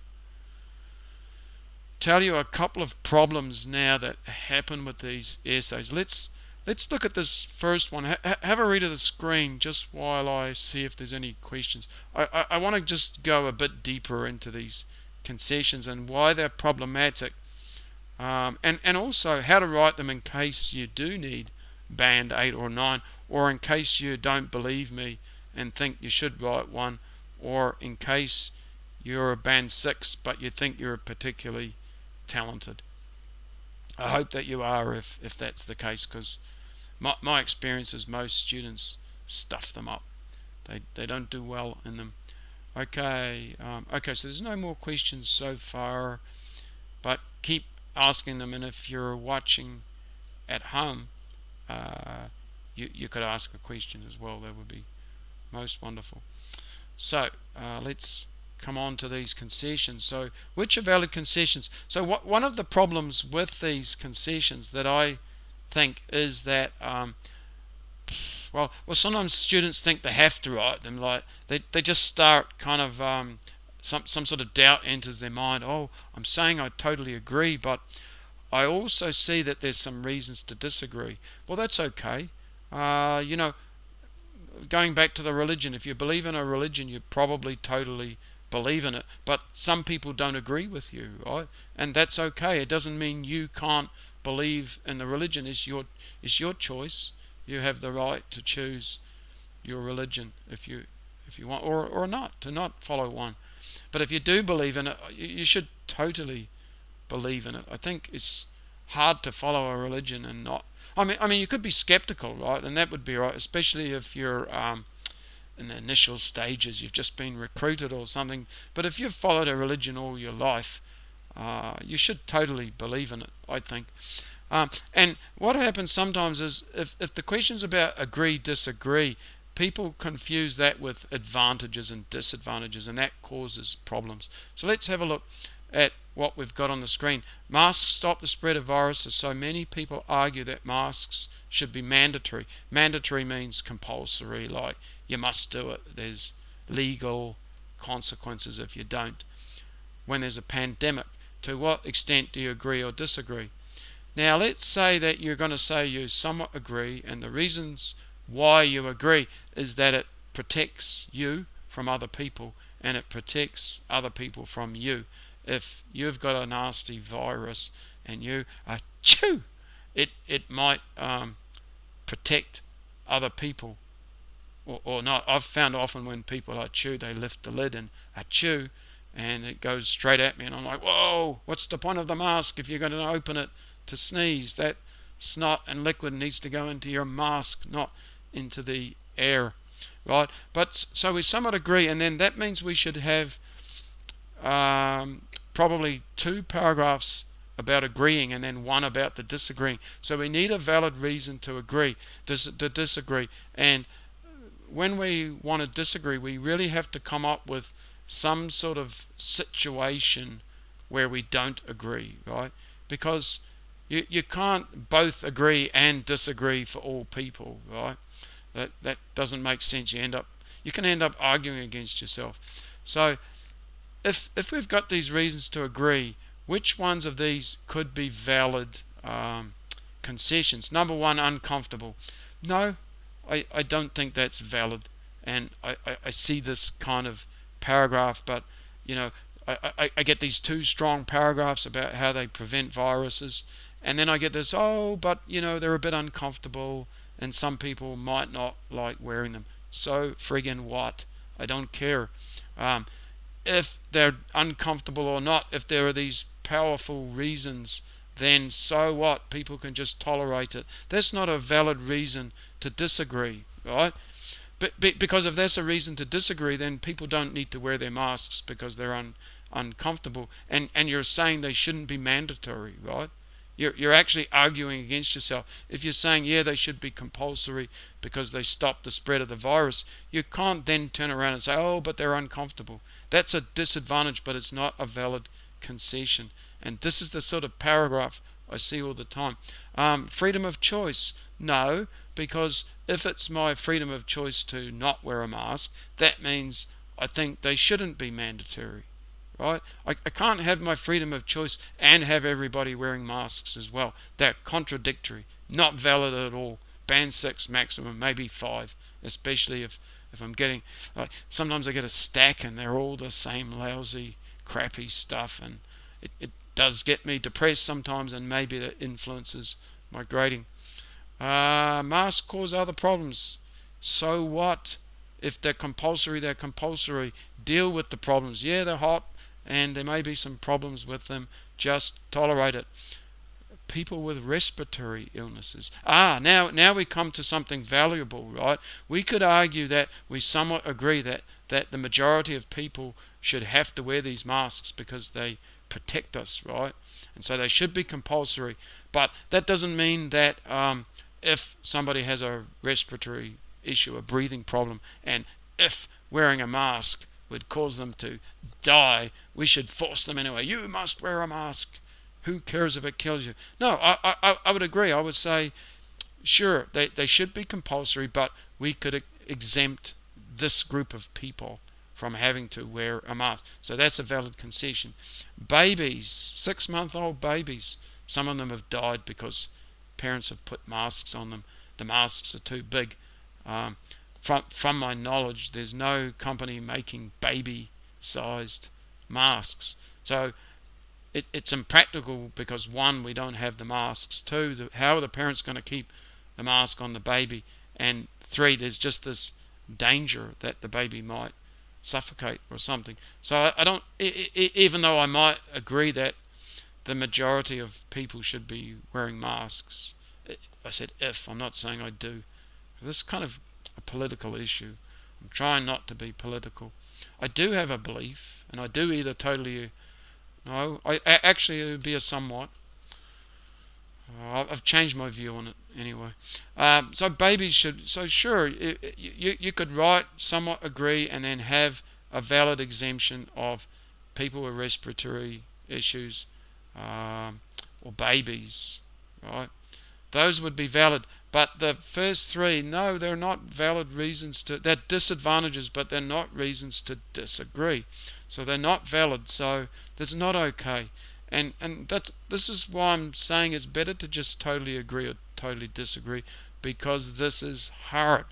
tell you a couple of problems now that happen with these essays. Let's look at this first one. Have a read of the screen just while I see if there's any questions. I want to just go a bit deeper into these concessions and why they're problematic, and also how to write them in case you do need band 8 or 9, or in case you don't believe me and think you should write one, or in case you're a band 6 but you think you're particularly talented. I hope that you are if that's the case, because my experience is most students stuff them up. They don't do well in them. Okay, so there's no more questions so far, but keep asking them, and if you're watching at home, you could ask a question as well. That would be most wonderful. So let's come on to these concessions. So which are valid concessions? So one of the problems with these concessions that I think is that well sometimes students think they have to write them, like they just start kind of some sort of doubt enters their mind. Oh, I'm saying I totally agree, but I also see that there's some reasons to disagree. Well, that's okay. Going back to the religion, if you believe in a religion, you probably totally believe in it, but some people don't agree with you, right? And that's okay. It doesn't mean you can't believe in the religion. It's your choice. You have the right to choose your religion if you want, or not, to not follow one. But if you do believe in it, you should totally believe in it. I think it's hard to follow a religion and not. I mean, you could be skeptical, right? And that would be right, especially if you're in the initial stages, you've just been recruited or something. But if you've followed a religion all your life, you should totally believe in it, I think. And what happens sometimes is if the question's about agree, disagree, people confuse that with advantages and disadvantages, and that causes problems. So let's have a look at what we've got on the screen. Masks stop the spread of viruses, so many people argue that masks should be mandatory. Mandatory means compulsory, like you must do it. There's legal consequences if you don't. When there's a pandemic, to what extent do you agree or disagree? Now let's say that you're going to say you somewhat agree, and the reasons why you agree is that it protects you from other people and it protects other people from you. If you've got a nasty virus and you it might protect other people or not. I've found often when people 𝙬𝗎, they lift the lid and 𝙬𝗎, and it goes straight at me, and I'm like, whoa, what's the point of the mask if you're going to open it to sneeze? That snot and liquid needs to go into your mask, not into the air, right? But so we somewhat agree, and then that means we should have probably 2 paragraphs about agreeing and then 1 about the disagreeing. So we need a valid reason to agree, to disagree. And when we want to disagree, we really have to come up with some sort of situation where we don't agree, right? Because you can't both agree and disagree for all people, right? That doesn't make sense. You can end up arguing against yourself. So if we've got these reasons to agree, which ones of these could be valid concessions? Number 1, uncomfortable. No, I don't think that's valid, and I see this kind of paragraph, but I get these 2 strong paragraphs about how they prevent viruses, and then I get this, but they're a bit uncomfortable and some people might not like wearing them. So friggin' what? I don't care if they're uncomfortable or not. If there are these powerful reasons, then so what? People can just tolerate it. That's not a valid reason to disagree, right? Because if that's a reason to disagree, then people don't need to wear their masks because they're uncomfortable. And you're saying they shouldn't be mandatory, right? You're actually arguing against yourself. If you're saying, yeah, they should be compulsory because they stop the spread of the virus, you can't then turn around and say, but they're uncomfortable. That's a disadvantage, but it's not a valid concession. And this is the sort of paragraph I see all the time. Freedom of choice. No, because if it's my freedom of choice to not wear a mask, that means I think they shouldn't be mandatory. Right? I can't have my freedom of choice and have everybody wearing masks as well. They're contradictory. Not valid at all. Band 6 maximum, maybe 5, especially if I'm getting, sometimes I get a stack and they're all the same lousy, crappy stuff, and it does get me depressed sometimes, and maybe that influences my grading. Masks cause other problems. So what? If they're compulsory, they're compulsory. Deal with the problems. Yeah, they're hot, and there may be some problems with them. Just tolerate it. People with respiratory illnesses. Now we come to something valuable, right? We could argue that we somewhat agree that the majority of people should have to wear these masks because they protect us, right? And so they should be compulsory. But that doesn't mean that if somebody has a respiratory issue, a breathing problem, and if wearing a mask would cause them to die, we should force them anyway. You must wear a mask. Who cares if it kills you? No, I would agree. I would say, sure, they should be compulsory, but we could exempt this group of people from having to wear a mask. So that's a valid concession. Babies, 6-month-old babies, some of them have died because parents have put masks on them. The masks are too big. From my knowledge, there's no company making baby-sized masks. So it's impractical because, 1, we don't have the masks. 2, how are the parents going to keep the mask on the baby? And 3, there's just this danger that the baby might suffocate or something. So I don't, even though I might agree that the majority of people should be wearing masks, I said if, I'm not saying I do. This is kind of a political issue. I'm trying not to be political. I do have a belief, and I do either totally, no, actually it would be a somewhat. I've changed my view on it anyway. So babies should, so sure, you could write somewhat agree and then have a valid exemption of people with respiratory issues or babies, right? Those would be valid. But the first 3, no, they're not valid reasons to, they're disadvantages, but they're not reasons to disagree. So they're not valid, so that's not okay. And this is why I'm saying it's better to just totally agree or totally disagree, because this is hard.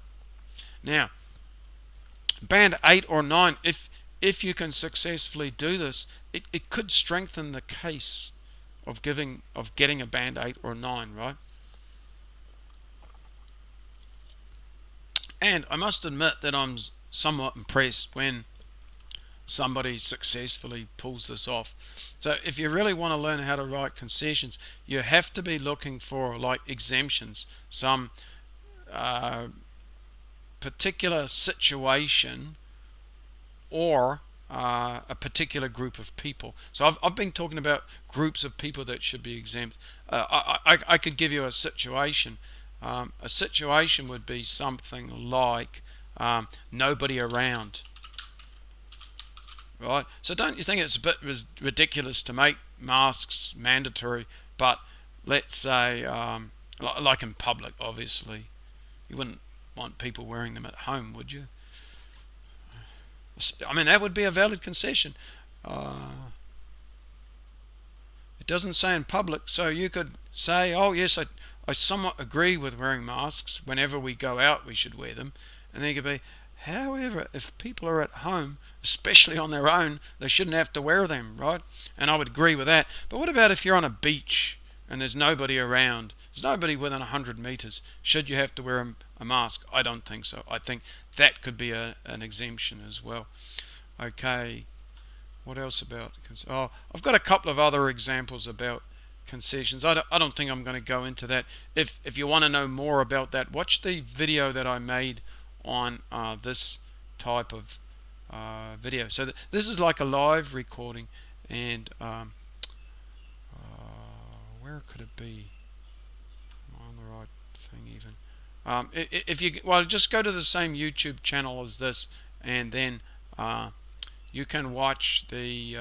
Now, band 8 or 9, if you can successfully do this, it could strengthen the case of getting a band 8 or 9, right? And I must admit that I'm somewhat impressed when somebody successfully pulls this off. So if you really want to learn how to write concessions, you have to be looking for like exemptions, some particular situation, or a particular group of people. So I've been talking about groups of people that should be exempt. I could give you a situation. A situation would be something like nobody around. Right? So don't you think it's a bit ridiculous to make masks mandatory, but let's say, like in public, obviously, you wouldn't want people wearing them at home, would you? I mean, that would be a valid concession. It doesn't say in public, so you could say, oh yes, I somewhat agree with wearing masks. Whenever we go out, we should wear them. And then you could be, however, if people are at home, especially on their own, they shouldn't have to wear them, right? And I would agree with that. But what about if you're on a beach and there's nobody around? There's nobody within 100 meters. Should you have to wear a mask? I don't think so. I think that could be an exemption as well. Okay, what else about? Oh, I've got a couple of other examples about concessions. I don't think I'm going to go into that. If you want to know more about that, watch the video that I made on this type of video. So this is like a live recording, and where could it be? Am I on the right thing even? If you, well, just go to the same YouTube channel as this, and then you can watch the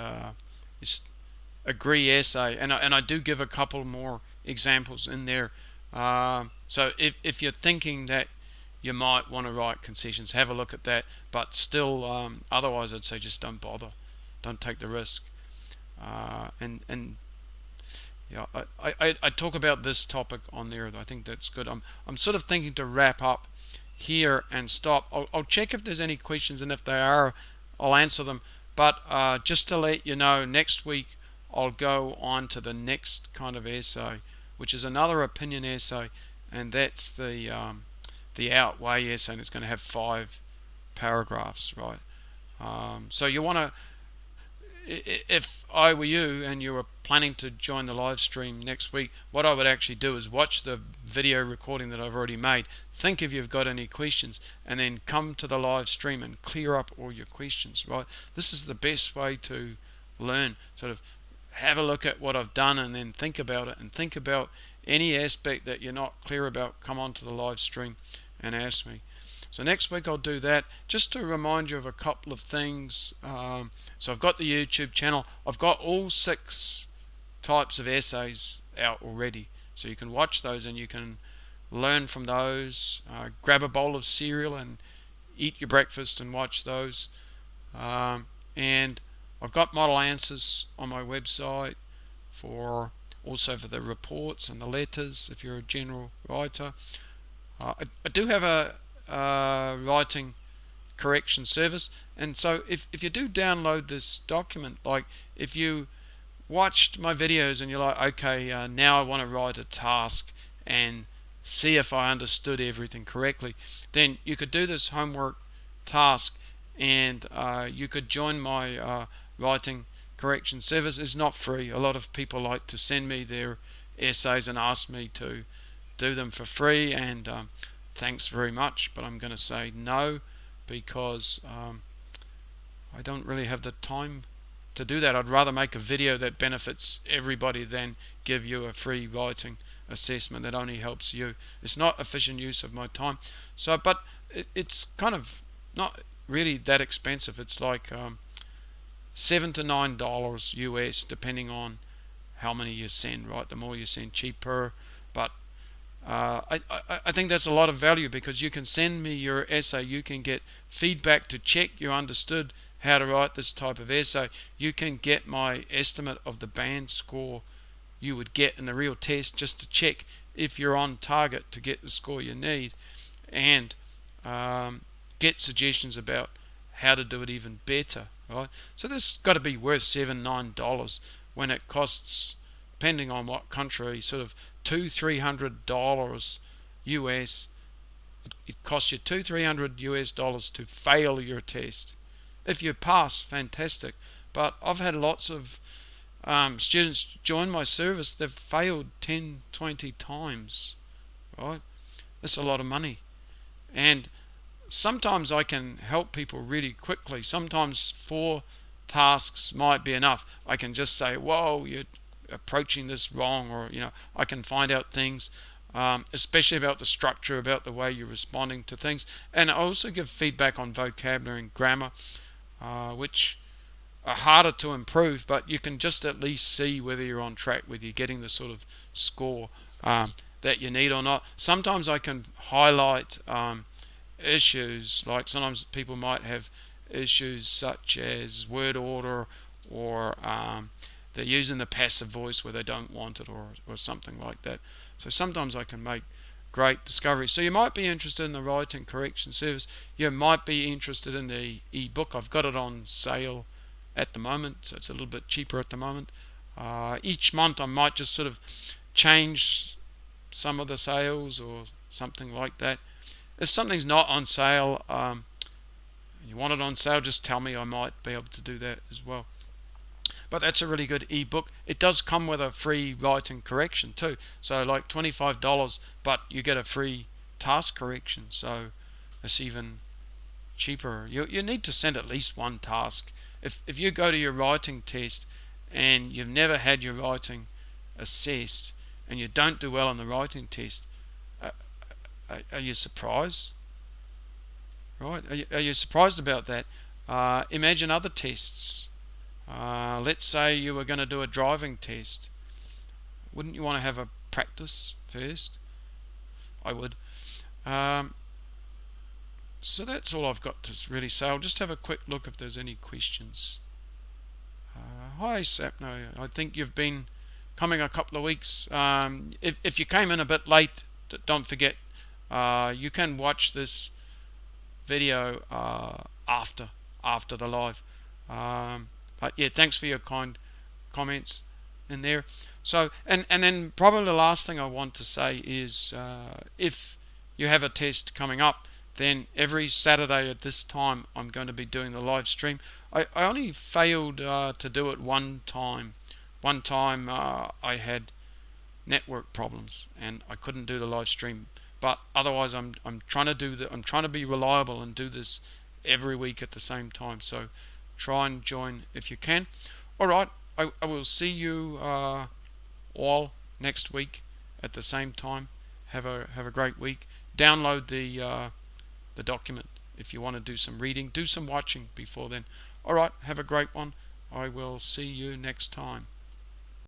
agree essay, and I do give a couple more examples in there. So if you're thinking that you might want to write concessions, have a look at that, but still otherwise I'd say just don't bother, don't take the risk. And yeah, I talk about this topic on there. I think that's good. I'm sort of thinking to wrap up here and stop. I'll check if there's any questions, and if there are, I'll answer them. But just to let you know, next week I'll go on to the next kind of essay, which is another opinion essay, and that's the 𝙬𝗢𝗡 essay, and it's going to have 5 paragraphs, right? So you want to, if I were you and you were planning to join the live stream next week, what I would actually do is watch the video recording that I've already made, think if you've got any questions, and then come to the live stream and clear up all your questions, right? This is the best way to learn. Sort of have a look at what I've done and then think about it, and think about any aspect that you're not clear about. Come on to the live stream and ask me. So next week I'll do that. Just to remind you of a couple of things, so I've got the YouTube channel. I've got all 6 types of essays out already, so you can watch those and you can learn from those. Grab a bowl of cereal and eat your breakfast and watch those. And I've got model answers on my website also for the reports and the letters if you're a general writer. I do have a writing correction service, and so if you do download this document, like if you watched my videos and you're like, okay, now I want to write a task and see if I understood everything correctly, then you could do this homework task, and you could join my writing correction service. It's not free. A lot of people like to send me their essays and ask me to do them for free, and thanks very much, but I'm going to say no, because I don't really have the time to do that. I'd rather make a video that benefits everybody than give you a free writing assessment that only helps you. It's not efficient use of my time. So, but it's kind of not really that expensive. It's like $7 to $9 US, depending on how many you send, right? The more you send, cheaper. But I think that's a lot of value, because you can send me your essay, you can get feedback to check you understood how to write this type of essay. You can get my estimate of the band score you would get in the real test, just to check if you're on target to get the score you need, and get suggestions about how to do it even better, right? So this has got to be worth $7-9 when it costs, depending on what country, sort of $200-300 US It costs you $200-300 to fail your test. If you pass, fantastic. But I've had lots of students join my service. They've failed 10, 20 times. Right? That's a lot of money. And sometimes I can help people really quickly. Sometimes 4 tasks might be enough. I can just say, whoa, you're approaching this wrong, or I can find out things, especially about the structure, about the way you're responding to things. And I also give feedback on vocabulary and grammar, which are harder to improve, but you can just at least see whether you're on track, whether you're getting the sort of score that you need or not. Sometimes I can highlight issues, like sometimes people might have issues such as word order, or they're using the passive voice where they don't want it, or something like that. So sometimes I can make great discoveries. So you might be interested in the writing correction service. You might be interested in the ebook. I've got it on sale at the moment, so it's a little bit cheaper at the moment. Each month I might just sort of change some of the sales or something like that. If something's not on sale, you want it on sale, just tell me. I might be able to do that as well. But that's a really good ebook. It does come with a free writing correction too, so like $25, but you get a free task correction, so it's even cheaper. You need to send at least one task. If you go to your writing test and you've never had your writing assessed, and you don't do well on the writing test, are you surprised? Right? Are you surprised about that? Imagine other tests. Let's say you were going to do a driving test. Wouldn't you want to have a practice first? I would. So that's all I've got to really say. I'll just have a quick look if there's any questions. Hi Sapno, I think you've been coming a couple of weeks. If you came in a bit late, don't forget, you can watch this video after the live. But yeah, thanks for your kind comments in there. So, and then probably the last thing I want to say is, if you have a test coming up, then every Saturday at this time I'm going to be doing the live stream. I only failed to do it one time. One time I had network problems and I couldn't do the live stream. But otherwise, I'm trying to be reliable and do this every week at the same time. So try and join if you can. All right, I will see you all next week at the same time. Have a great week. Download the document if you want to do some reading. Do some watching before then. All right, have a great one. I will see you next time.